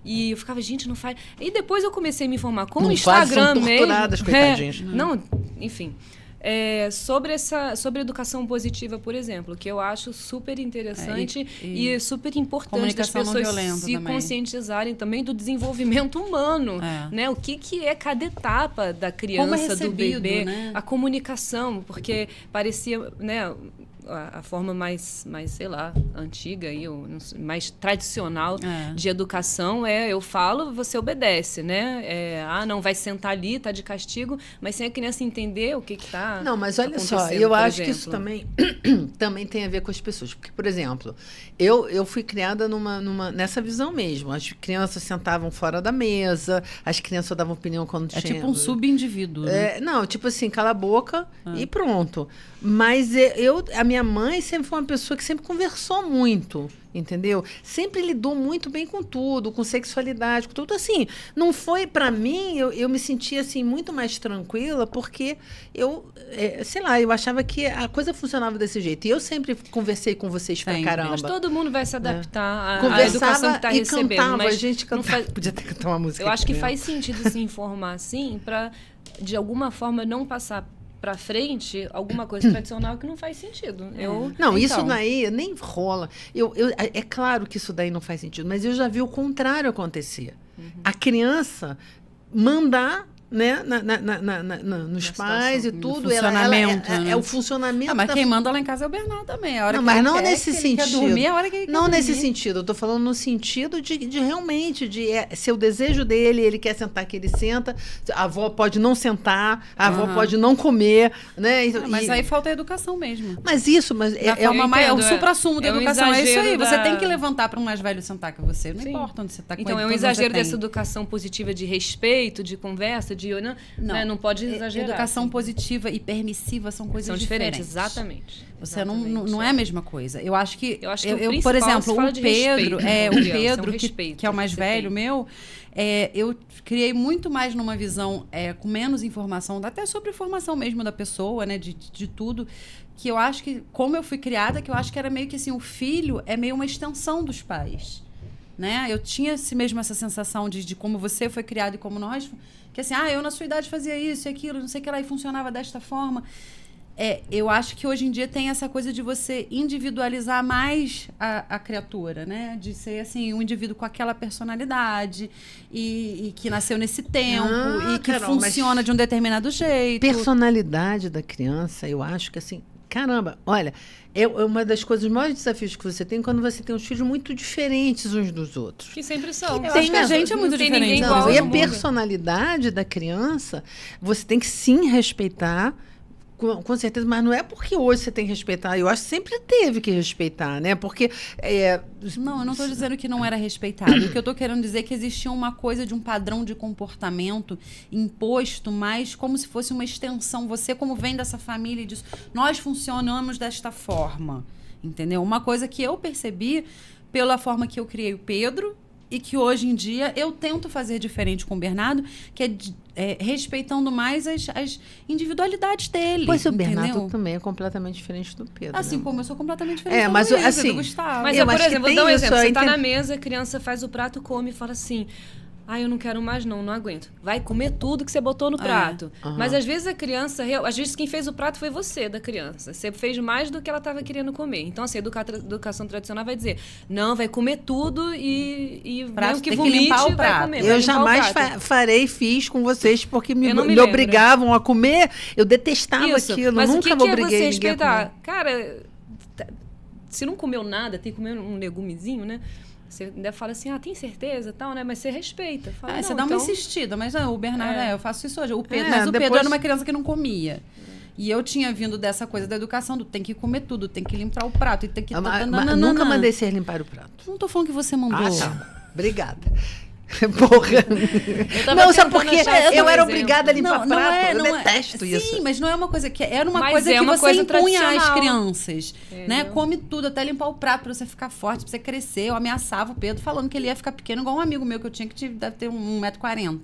E eu ficava, gente, não faz... E depois eu comecei a me informar com o Instagram mesmo. Torturadas, coitadinhas. Não, enfim... sobre educação positiva, por exemplo, que eu acho super interessante e super importante das pessoas se conscientizarem também do desenvolvimento humano, né? O que é cada etapa da criança, do bebê, né? A comunicação, porque parecia, né? a forma mais, sei lá, antiga, aí, ou, não sei, mais tradicional de educação eu falo, você obedece, né? Não, vai sentar ali, tá de castigo, mas sem a criança entender o que tá. Não, mas olha só, eu acho que isso também tem a ver com as pessoas. Porque, por exemplo, eu fui criada nessa visão mesmo. As crianças sentavam fora da mesa, as crianças davam opinião quando tinha... É tipo um subindivíduo, né? Não, tipo assim, cala a boca e pronto. Mas a minha mãe sempre foi uma pessoa que sempre conversou muito, entendeu? Sempre lidou muito bem com tudo, com sexualidade, com tudo. Assim, não foi, pra mim, eu me sentia assim, muito mais tranquila, porque sei lá, eu achava que a coisa funcionava desse jeito. E eu sempre conversei com vocês pra caramba. Mas todo mundo vai se adaptar à educação que está recebendo. Cantava, mas a gente cantava, podia até cantar uma música. Eu acho que faz sentido se informar assim, pra, de alguma forma, não passar para frente alguma coisa tradicional que não faz sentido. Isso daí nem rola. É claro que isso daí não faz sentido, mas eu já vi o contrário acontecer. A criança mandar, né, nos pais e tudo. Funcionamento, é o funcionamento. Mas quem manda lá em casa é o Bernardo também. A hora não, que mas ele não quer, nesse sentido. Ele quer dormir, a hora que ele quer não dormir. Nesse sentido. Eu tô falando no sentido de realmente, ser o desejo dele, ele quer sentar que ele senta, a avó pode não sentar, a avó pode não comer, né? Mas aí falta a educação mesmo. Mas isso, é o supra-sumo da educação. É isso aí. Da... Você tem que levantar para um mais velho sentar que você. Não importa onde você está. Então é um exagero dessa educação positiva de respeito, de conversa, não pode exagerar. Educação positiva e permissiva são coisas diferentes. Exatamente. Você não é a mesma coisa. Eu acho que o por exemplo, o Pedro, que é o mais velho meu, eu criei muito mais numa visão com menos informação, até sobre formação mesmo da pessoa, né, de tudo, que eu acho que, como eu fui criada, que eu acho que era meio que assim, o filho é meio uma extensão dos pais. Né? Eu tinha mesmo essa sensação de como você foi criado e como nós, que assim, eu na sua idade fazia isso e aquilo, não sei o que lá, e funcionava desta forma. Eu acho que hoje em dia tem essa coisa de você individualizar mais a criatura, né? De ser assim, um indivíduo com aquela personalidade e que nasceu nesse tempo e que funciona de um determinado jeito. Personalidade da criança, eu acho que assim, caramba, olha, é uma das coisas, os maiores desafios que você tem quando você tem uns filhos muito diferentes uns dos outros. Que sempre são. A gente é muito diferente. E a personalidade da criança, você tem que sim respeitar, com certeza, mas não é porque hoje você tem que respeitar. Eu acho que sempre teve que respeitar, né? Porque... Não, eu não estou dizendo que não era respeitado. O que eu estou querendo dizer é que existia uma coisa de um padrão de comportamento imposto, mas como se fosse uma extensão. Você, como vem dessa família, diz, nós funcionamos desta forma, entendeu? Uma coisa que eu percebi pela forma que eu criei o Pedro, e que hoje em dia eu tento fazer diferente com o Bernardo, que é respeitando mais as individualidades dele. Pois o Bernardo também é completamente diferente do Pedro. Assim, né? Como eu sou completamente diferente do Luiz, do Gustavo. Mas por exemplo, vou dar um exemplo. Você tá na mesa, a criança faz o prato, come e fala assim... eu não quero mais não aguento. Vai comer tudo que você botou no prato. Mas às vezes a criança... Às vezes quem fez o prato foi você, da criança. Você fez mais do que ela estava querendo comer. Então, assim, a educação tradicional vai dizer, não, vai comer tudo e prato, que vomite, limpar o prato. Vai comer. Eu jamais fiz com vocês, porque me obrigavam a comer. Eu detestava aquilo. Mas nunca me obriguei você respeitar? Cara, se não comeu nada, tem que comer um legumezinho, né? Você ainda fala assim, tem certeza, tal, né? Mas você respeita. Fala, você dá uma insistida, mas o Bernardo, eu faço isso hoje. Pedro depois... era uma criança que não comia. E eu tinha vindo dessa coisa da educação, tem que comer tudo, tem que limpar o prato, e tem que... Nunca mandei vocês limpar o prato. Não tô falando que você mandou. Tá. Obrigada. Porra. Não, sabe por quê? Eu era obrigada a limpar prato. Eu detesto isso. Sim, mas não é uma coisa que... Era uma coisa que você impunha às crianças. Né? Come tudo, até limpar o prato pra você ficar forte, pra você crescer. Eu ameaçava o Pedro falando que ele ia ficar pequeno, igual um amigo meu que eu tinha, que deve ter 1,40 m.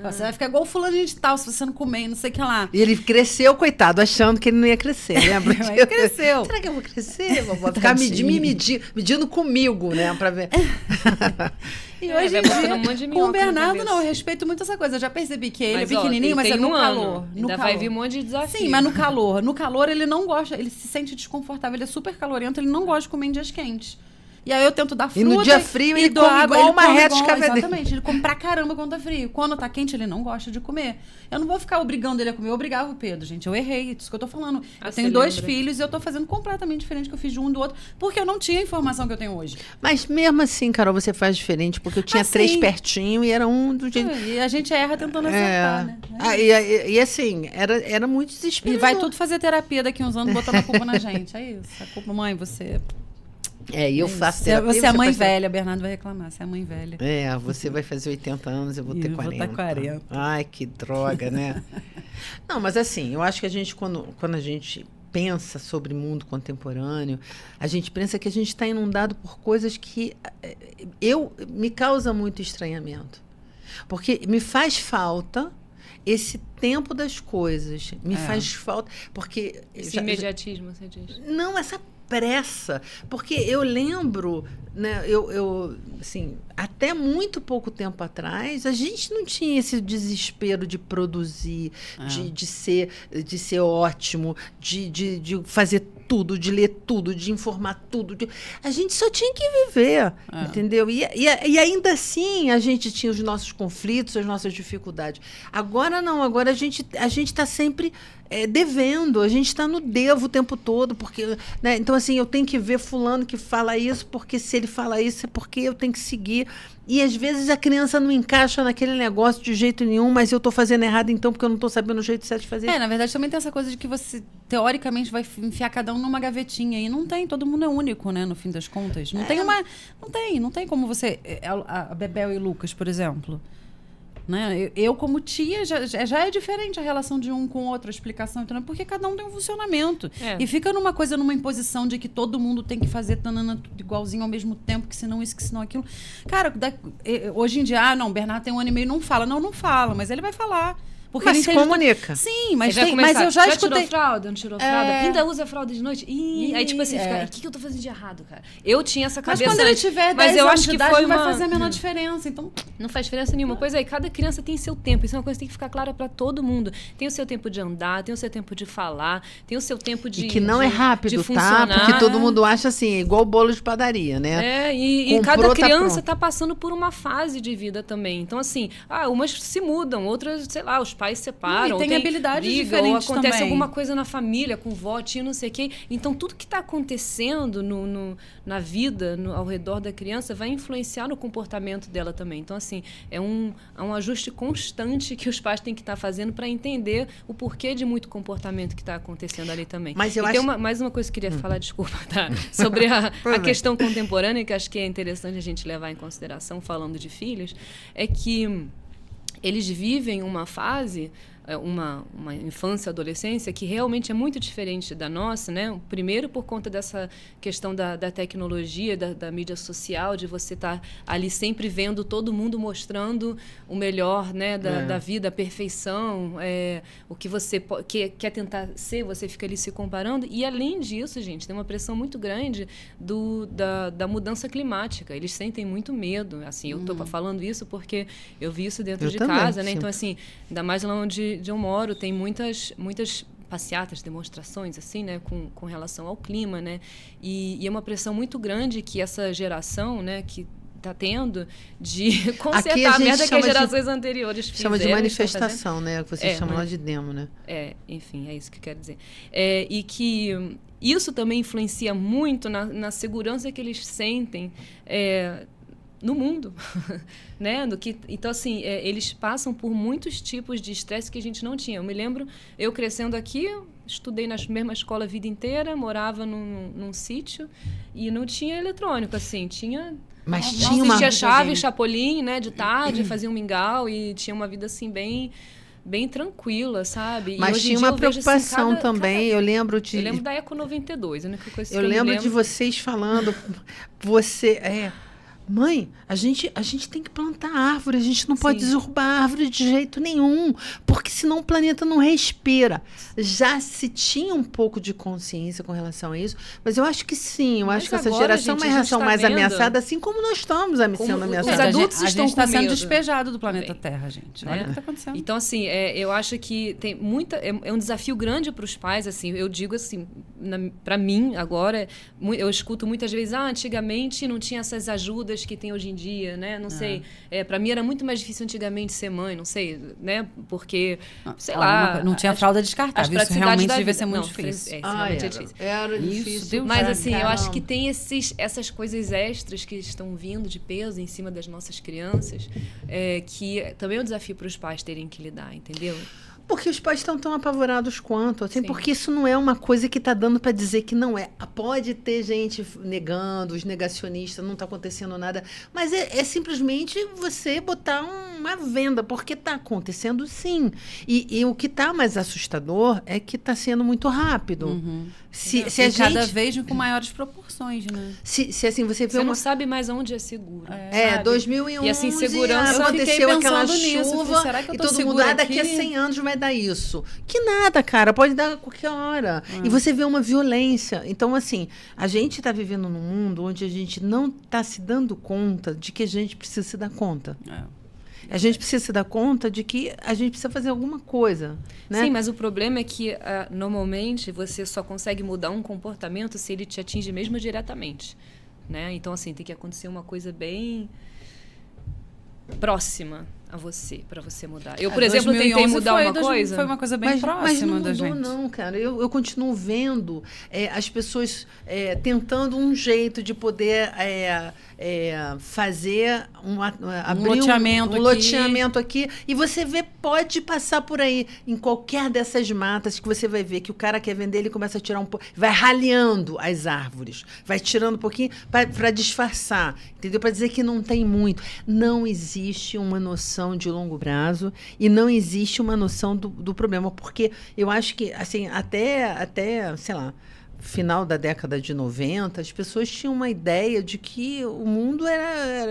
Você vai ficar igual o fulano de tal, se você não comer, não sei o que lá. E ele cresceu, coitado, achando que ele não ia crescer, lembra? Ele cresceu. Será que eu vou crescer? Vou ficar medindo comigo, né? Pra ver... E hoje em dia, com o Bernardo, não, eu respeito muito essa coisa. Eu já percebi que ele é pequenininho, mas é no calor. Ainda vai vir um monte de desafio. Sim, mas no calor. No calor, ele não gosta, ele se sente desconfortável. Ele é super calorento, ele não gosta de comer em dias quentes. E aí eu tento dar fruta. E no dia frio e ele dou come água, igual ele uma come reta igual- escavadeira. Exatamente, ele come pra caramba quando tá frio. Quando tá quente, ele não gosta de comer. Eu não vou ficar obrigando ele a comer. Eu obrigava o Pedro, gente. Eu errei, isso que eu tô falando. Eu tenho 2 filhos e eu tô fazendo completamente diferente do que eu fiz de um e do outro, porque eu não tinha a informação que eu tenho hoje. Mas mesmo assim, Carol, você faz diferente, porque eu tinha Assim. 3 pertinho e era um do jeito... E a gente erra tentando acertar, né? E assim, era muito E desesperador. vai tudo fazer terapia daqui uns anos, botando a culpa na gente. É isso. A culpa, mãe, você... E eu faço Você, terapia. você é a mãe faz terapia. velha, Bernardo vai reclamar. Você é a mãe velha. Você vai fazer 80 anos, eu vou ter Eu vou 40. tá 40. Ai, que droga, né? Não, mas assim, eu acho que a gente, quando a gente pensa sobre mundo contemporâneo, a gente pensa que a gente está inundado por coisas que me causa muito estranhamento. Porque me faz falta esse tempo das coisas. Me faz falta. Porque. Esse imediatismo, você diz. Não, essa pressa. Porque eu lembro, né, assim, até muito pouco tempo atrás, a gente não tinha esse desespero de produzir, de ser ótimo, de fazer tudo, de ler tudo, de informar tudo. A gente só tinha que viver, entendeu? E ainda assim a gente tinha os nossos conflitos, as nossas dificuldades. Agora não, agora a gente está sempre devendo, a gente está no devo o tempo todo, porque, né? Então, assim, eu tenho que ver fulano que fala isso, porque se ele fala isso é porque eu tenho que seguir. E às vezes a criança não encaixa naquele negócio de jeito nenhum, mas eu estou fazendo errado então, porque eu não estou sabendo o jeito certo de fazer. Na verdade também tem essa coisa de que você, teoricamente, vai enfiar cada um numa gavetinha. E não tem, todo mundo é único, né, no fim das contas. Não tem uma... Não tem como você... A Bebel e Lucas, por exemplo... Né? Eu, como tia, já é diferente a relação de um com o outro, a explicação, então, porque cada um tem um funcionamento. E fica numa imposição de que todo mundo tem que fazer tanana, tudo igualzinho ao mesmo tempo, que senão isso, que senão aquilo. Cara, hoje em dia, não, o Bernardo tem 1 ano e meio, não fala. Não, não fala, mas ele vai falar. Porque mas ele se comunica. Sim, mas eu já escutei. Tirou fralda? Não tirou fralda? Ainda usa fralda de noite? Aí, tipo assim, fica, o que eu tô fazendo de errado, cara? Eu tinha essa cabeça. Mas quando ele tiver 10 eu anos acho de que idade, foi não vai fazer a menor diferença. Então... Não faz diferença nenhuma. Pois é, cada criança tem seu tempo. Isso é uma coisa que tem que ficar clara para todo mundo. Tem o seu tempo de andar, tem o seu tempo de falar, tem o seu tempo de. E que não é rápido, tá? Porque todo mundo acha assim, igual bolo de padaria, né? E cada criança tá passando por uma fase de vida também. Então, assim, umas se mudam, outras, sei lá, os pais separam. Tem habilidades diferentes ou acontece também. alguma coisa na família, com vó, tio, não sei quem. Então, tudo que está acontecendo na vida, ao redor da criança, vai influenciar no comportamento dela também. Então, assim, é um ajuste constante que os pais têm que estar fazendo para entender o porquê de muito comportamento que está acontecendo ali também. Mas eu tem mais uma coisa que eu queria falar, desculpa, tá? Sobre a questão contemporânea, que acho que é interessante a gente levar em consideração, falando de filhos, é que eles vivem uma fase... Uma infância, adolescência que realmente é muito diferente da nossa, né? Primeiro por conta dessa questão da tecnologia, da mídia social, de você estar ali sempre vendo todo mundo mostrando o melhor, né, da vida, a perfeição, o que você quer tentar ser, você fica ali se comparando. E além disso, gente, tem uma pressão muito grande da mudança climática. Eles sentem muito medo. Assim, eu estou falando isso porque eu vi isso dentro de casa, né? Então, assim, ainda mais lá onde eu moro, tem muitas passeatas, demonstrações, assim, né, com relação ao clima, né, e é uma pressão muito grande que essa geração, né, que está tendo de consertar a merda que as gerações anteriores fizeram. Chama de manifestação, né, que vocês chamam lá de demo, né. Enfim, é isso que eu quero dizer. E que isso também influencia muito na segurança que eles sentem no mundo, né? Então, assim, eles passam por muitos tipos de estresse que a gente não tinha. Eu me lembro, eu crescendo aqui, estudei na mesma escola a vida inteira, morava num sítio e não tinha eletrônico, assim, tinha... Mas tinha chave, chapolim, né? De tarde, fazia um mingau e tinha uma vida, assim, bem tranquila, sabe? Mas tinha uma preocupação também. Eu lembro da Eco 92, a única coisa que eu lembro de vocês falando, mãe, a gente tem que plantar árvore, a gente não pode Sim. derrubar a árvore de jeito nenhum, porque senão o planeta não respira. Já se tinha um pouco de consciência com relação a isso, mas eu acho que sim, eu Mas acho que essa agora, geração é gente, uma a gente geração tá mais vendo ameaçada, assim como nós estamos sendo os ameaçados. adultos a estão gente está com sendo medo. despejado do planeta Terra, gente. Olha Né? o que está acontecendo. Então, assim, eu acho que tem muita. É um desafio grande para os pais, assim. Eu digo assim, para mim, agora, eu escuto muitas vezes, antigamente não tinha essas ajudas que tem hoje em dia, né? Não sei. Para mim era muito mais difícil antigamente ser mãe, não sei, né? Porque, sei lá. Não tinha fralda descartável. Isso realmente devia ser muito difícil. Realmente é difícil. Era Isso, difícil. Deus Mas pra assim, eu caramba. acho que tem essas coisas extras que estão vindo de peso em cima das nossas crianças, que também é um desafio para os pais terem que lidar, entendeu? Porque os pais estão tão apavorados quanto, assim, Sim. porque isso não é uma coisa que está dando para dizer que não é. Pode ter gente negando, os negacionistas, não está acontecendo nada, mas é simplesmente você botar uma venda, porque está acontecendo sim. E o que está mais assustador é que está sendo muito rápido. Se a E cada gente... vez com maiores proporções, né? Se assim, você vê Você uma... não sabe mais onde é seguro. sabe? 2011, E assim, segurança- aconteceu Eu fiquei aquela pensando nisso, eu chuva falei, será que eu e tô todo mundo, segura daqui a aqui? 100 anos vai dar isso. Que nada, cara, pode dar a qualquer hora. E você vê uma violência. Então, assim, a gente está vivendo num mundo onde a gente não está se dando conta de que a gente precisa se dar conta. A gente precisa se dar conta de que a gente precisa fazer alguma coisa, né? Sim, mas o problema é que, normalmente, você só consegue mudar um comportamento se ele te atinge mesmo diretamente, né? Então, assim, tem que acontecer uma coisa bem próxima a você, para você mudar. Eu, por exemplo, tentei mudar uma coisa... Foi uma coisa bem mas próxima não da mudou, gente. não, cara. Eu continuo vendo as pessoas tentando um jeito de poder fazer abrir loteamento um aqui. loteamento aqui. E você vê, pode passar por aí, em qualquer dessas matas, que você vai ver que o cara quer vender, ele começa a tirar um pouco, vai ralhando as árvores, vai tirando um pouquinho para disfarçar, entendeu? Para dizer que não tem muito. Não existe uma noção de longo prazo e não existe uma noção do problema, porque eu acho que, assim, até sei lá, final da década de 90, as pessoas tinham uma ideia de que o mundo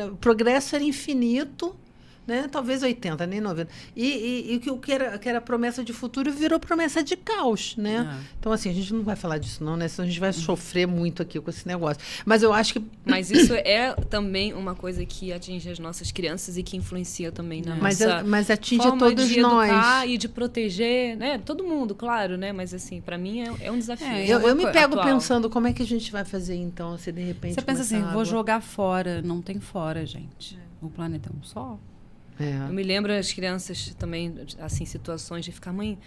o progresso era infinito, né? Talvez 80, nem 90. E o que era promessa de futuro virou promessa de caos, né? Então, assim, a gente não vai falar disso não, né? Senão a gente vai sofrer muito aqui com esse negócio. Mas eu acho que... Mas isso é também uma coisa que atinge as nossas crianças e que influencia também na nossa mas atinge forma todos de nós. educar e de proteger, né? Todo mundo, claro, né? Mas, assim, para mim é um desafio. Eu me pego atual. pensando como é que a gente vai fazer, então, se de repente... Você pensa assim, começar a vou água. jogar fora. Não tem fora, gente. O planeta é um só. Eu me lembro as crianças também, assim, situações de ficar, mãe,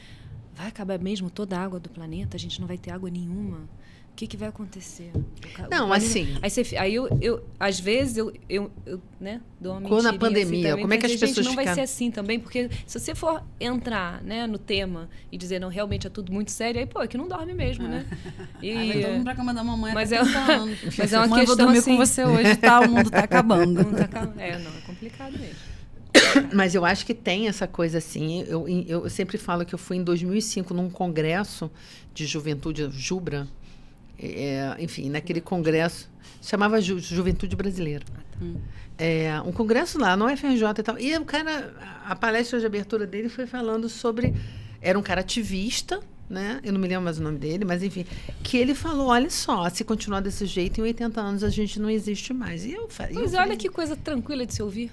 vai acabar mesmo toda a água do planeta? A gente não vai ter água nenhuma? O que vai acontecer? Não, assim... Aí eu às vezes, eu né, dou uma Quando a mentirinha pandemia, assim também, como é que as pra dizer, pessoas gente, não vai ficaram? ser assim também, porque se você for entrar, né, no tema e dizer, não, realmente é tudo muito sério, aí, pô, é que não dorme mesmo, né? E... Vai todo mundo pra cama da mamãe Mas até 30 anos. mas é uma Mãe, eu vou questão dormir assim... com você hoje, tá? O mundo tá acabando. Não, é complicado mesmo. Mas eu acho que tem essa coisa assim. Eu sempre falo que eu fui em 2005 num congresso de juventude, Jubra, enfim, naquele congresso, chamava Juventude Brasileira. Um congresso lá no UFRJ e tal. E o cara, a palestra de abertura dele foi falando sobre... Era um cara ativista, né? Eu não me lembro mais o nome dele, mas enfim, que ele falou, olha só, se continuar desse jeito, em 80 anos a gente não existe mais. E eu falei... Mas olha que coisa tranquila de se ouvir.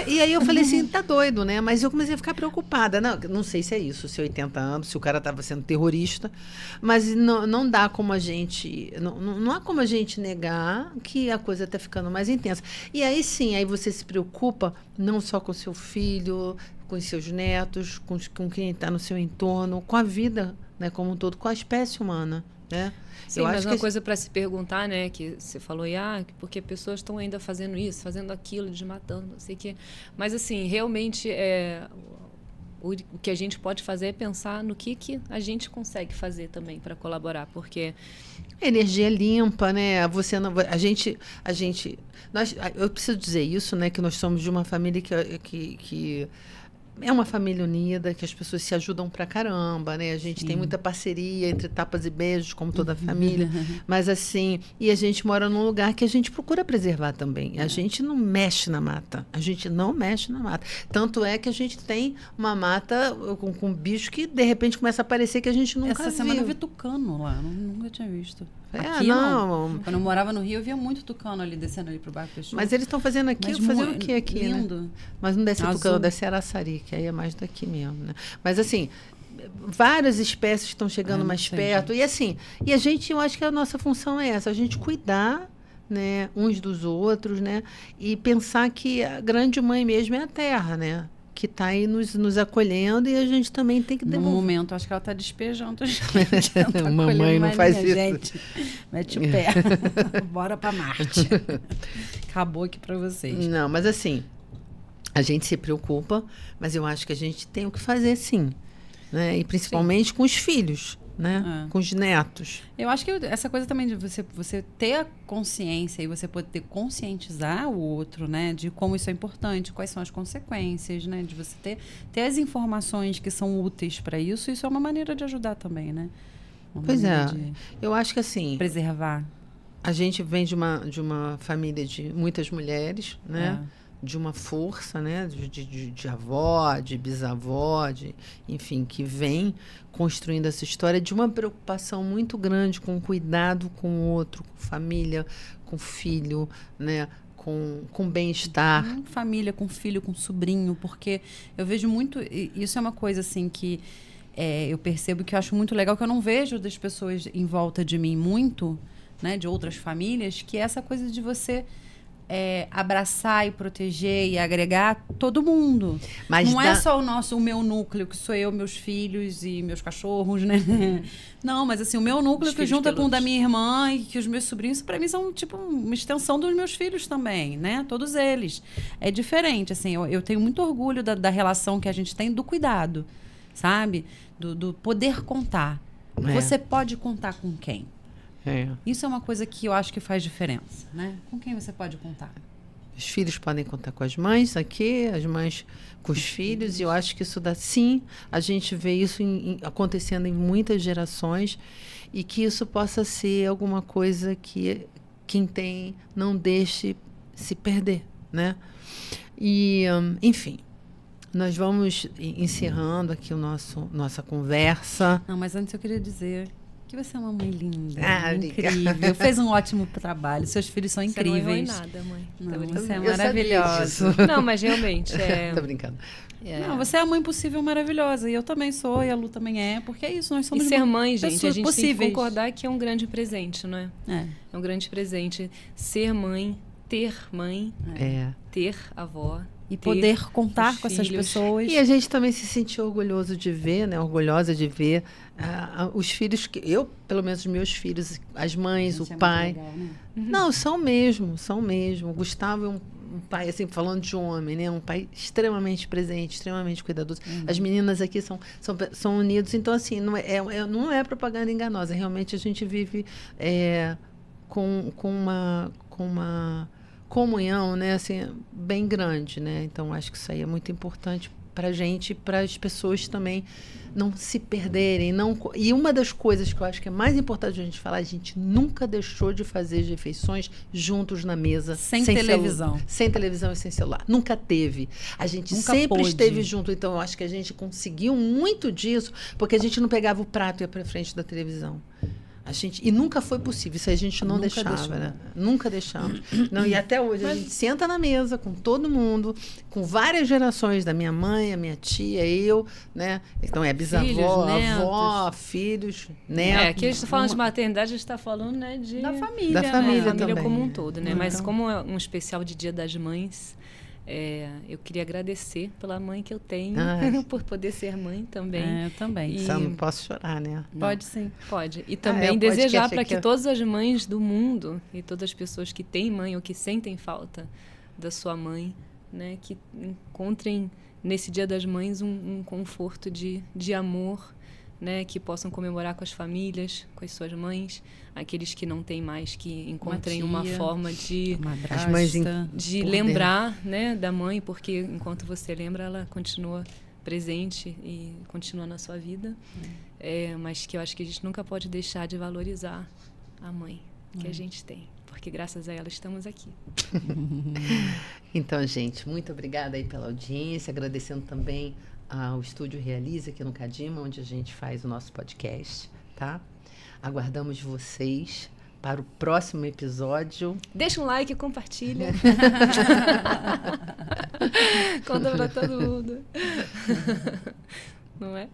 E aí eu falei assim, tá doido, né? Mas eu comecei a ficar preocupada. Não sei se é isso, se 80 anos, se o cara estava sendo terrorista, mas não dá como a gente... Não há como a gente negar que a coisa está ficando mais intensa. E aí sim, aí você se preocupa não só com seu filho, com os seus netos, com quem está no seu entorno, com a vida, né, como um todo, com a espécie humana, né? Sim, eu mas acho uma que coisa para se perguntar, né, que você falou, porque pessoas estão ainda fazendo isso, fazendo aquilo, desmatando, não sei o quê. Mas, assim, realmente, o que a gente pode fazer é pensar no que a gente consegue fazer também para colaborar, porque... Energia limpa, né? Você não, eu preciso dizer isso, né? Que nós somos de uma família que é uma família unida, que as pessoas se ajudam pra caramba, né? A gente tem muita parceria entre tapas e beijos, como toda a família. Mas assim, e a gente mora num lugar que a gente procura preservar também. A gente não mexe na mata. A gente não mexe na mata. Tanto é que a gente tem uma mata com bicho que de repente começa a aparecer que a gente nunca viu. Essa semana eu vi tucano lá, nunca tinha visto. É, Aqui, não. Quando eu morava no Rio, eu via muito tucano ali, descendo ali pro bairro Peixoto. Mas eles estão fazendo aqui, Mas fazer o que aqui, lindo. né? Mas não desce Azul. tucano, desce araçari, que aí é mais daqui mesmo, né? Mas assim, várias espécies estão chegando não mais sei, perto. E assim, e a gente, eu acho que a nossa função é essa, a gente cuidar, né, uns dos outros, né? E pensar que a grande mãe mesmo é a terra, né? Que está aí nos acolhendo e a gente também tem que No devolver. momento, acho que ela está despejando a gente. Ela tá Mamãe colhendo não mais faz minha isso. Gente, mete o pé. Bora para Marte. Acabou aqui para vocês. Não, mas assim, a gente se preocupa, mas eu acho que a gente tem o que fazer sim, né? E principalmente com os filhos, né? Com os netos. Eu acho que essa coisa também de você ter a consciência e você poder conscientizar o outro, né? De como isso é importante, quais são as consequências, né? De você ter as informações que são úteis para isso, isso é uma maneira de ajudar também, né? Pois é, eu acho que assim... Preservar. A gente vem de uma família de muitas mulheres, né? De uma força, né? De avó, de bisavó, enfim, que vem construindo essa história de uma preocupação muito grande com cuidado com o outro, com família, com filho, né? Com bem-estar. Família, com filho, com sobrinho, porque eu vejo muito... Isso é uma coisa, assim, que eu percebo que eu acho muito legal, que eu não vejo das pessoas em volta de mim muito, né? De outras famílias, que é essa coisa de você... abraçar e proteger e agregar todo mundo. Mas não é só o meu núcleo, que sou eu, meus filhos e meus cachorros, né? Não, mas assim, o meu núcleo que junta com o da minha irmã e que os meus sobrinhos, para mim, são tipo uma extensão dos meus filhos também, né? Todos eles. É diferente, assim, eu tenho muito orgulho da relação que a gente tem, do cuidado, sabe? Do poder contar. Você pode contar com quem? Isso é uma coisa que eu acho que faz diferença, né? Com quem você pode contar? Os filhos podem contar com as mães aqui, as mães com os filhos, e eu acho que isso dá sim, a gente vê isso acontecendo em muitas gerações, e que isso possa ser alguma coisa que quem tem não deixe se perder, né? E, enfim, nós vamos encerrando aqui nossa conversa. Não, mas antes eu queria dizer... que você é uma mãe linda, incrível. Incrível. Fez um ótimo trabalho. Seus filhos são incríveis. Você não errou em nada, mãe. Não, você é maravilhosa. Não, mas realmente Tô brincando. Não, você é a mãe possível maravilhosa. E eu também sou, e a Lu também é. Porque é isso, nós somos E ser mãe, gente, a gente possíveis. tem que concordar que é um grande presente, não é? É um grande presente. Ser mãe, ter avó. E poder contar com essas pessoas. E a gente também se sentiu orgulhoso de ver, né? Orgulhosa de ver os filhos que eu, pelo menos os meus filhos, as mães, o pai. Legal, né? Não, são mesmo. O Gustavo é um pai, assim, falando de homem, né? Um pai extremamente presente, extremamente cuidadoso. As meninas aqui são unidas, então assim, não é propaganda enganosa. Realmente a gente vive com uma comunhão, né, assim, bem grande, né? Então acho que isso aí é muito importante para a gente, para as pessoas também não se perderem, e uma das coisas que eu acho que é mais importante a gente falar, a gente nunca deixou de fazer as refeições juntos na mesa, sem televisão, sem televisão e sem celular, nunca teve, a gente sempre esteve junto, então eu acho que a gente conseguiu muito disso, porque a gente não pegava o prato e ia para frente da televisão. E nunca foi possível, isso a gente não deixava, né? Nunca deixamos. Não, e até hoje, a gente senta na mesa com todo mundo, com várias gerações, da minha mãe, a minha tia, eu, né? Então é bisavó, filhos, avó, filhos, netos. Aqui a gente está falando de maternidade, a gente está falando, né, da família. Da família, da família também. como um todo, né? Então. Mas como é um especial de Dia das Mães, eu queria agradecer pela mãe que eu tenho, por poder ser mãe também. Eu também. Só não posso chorar, né? Pode sim. Pode. E também desejar para que todas as mães do mundo e todas as pessoas que têm mãe ou que sentem falta da sua mãe, né, que encontrem nesse Dia das Mães um conforto de amor, né, que possam comemorar com as famílias, com as suas mães, aqueles que não têm mais, que encontrem uma forma de as mães lembrar, né, da mãe, porque enquanto você lembra, ela continua presente e continua na sua vida. Mas que eu acho que a gente nunca pode deixar de valorizar a mãe que a gente tem. Porque graças a ela estamos aqui. Então, gente, muito obrigada aí pela audiência. Agradecendo também ao Estúdio Realize aqui no Cadima, onde a gente faz o nosso podcast, tá? Aguardamos vocês para o próximo episódio. Deixa um like, compartilha. Conta pra todo mundo. Não é?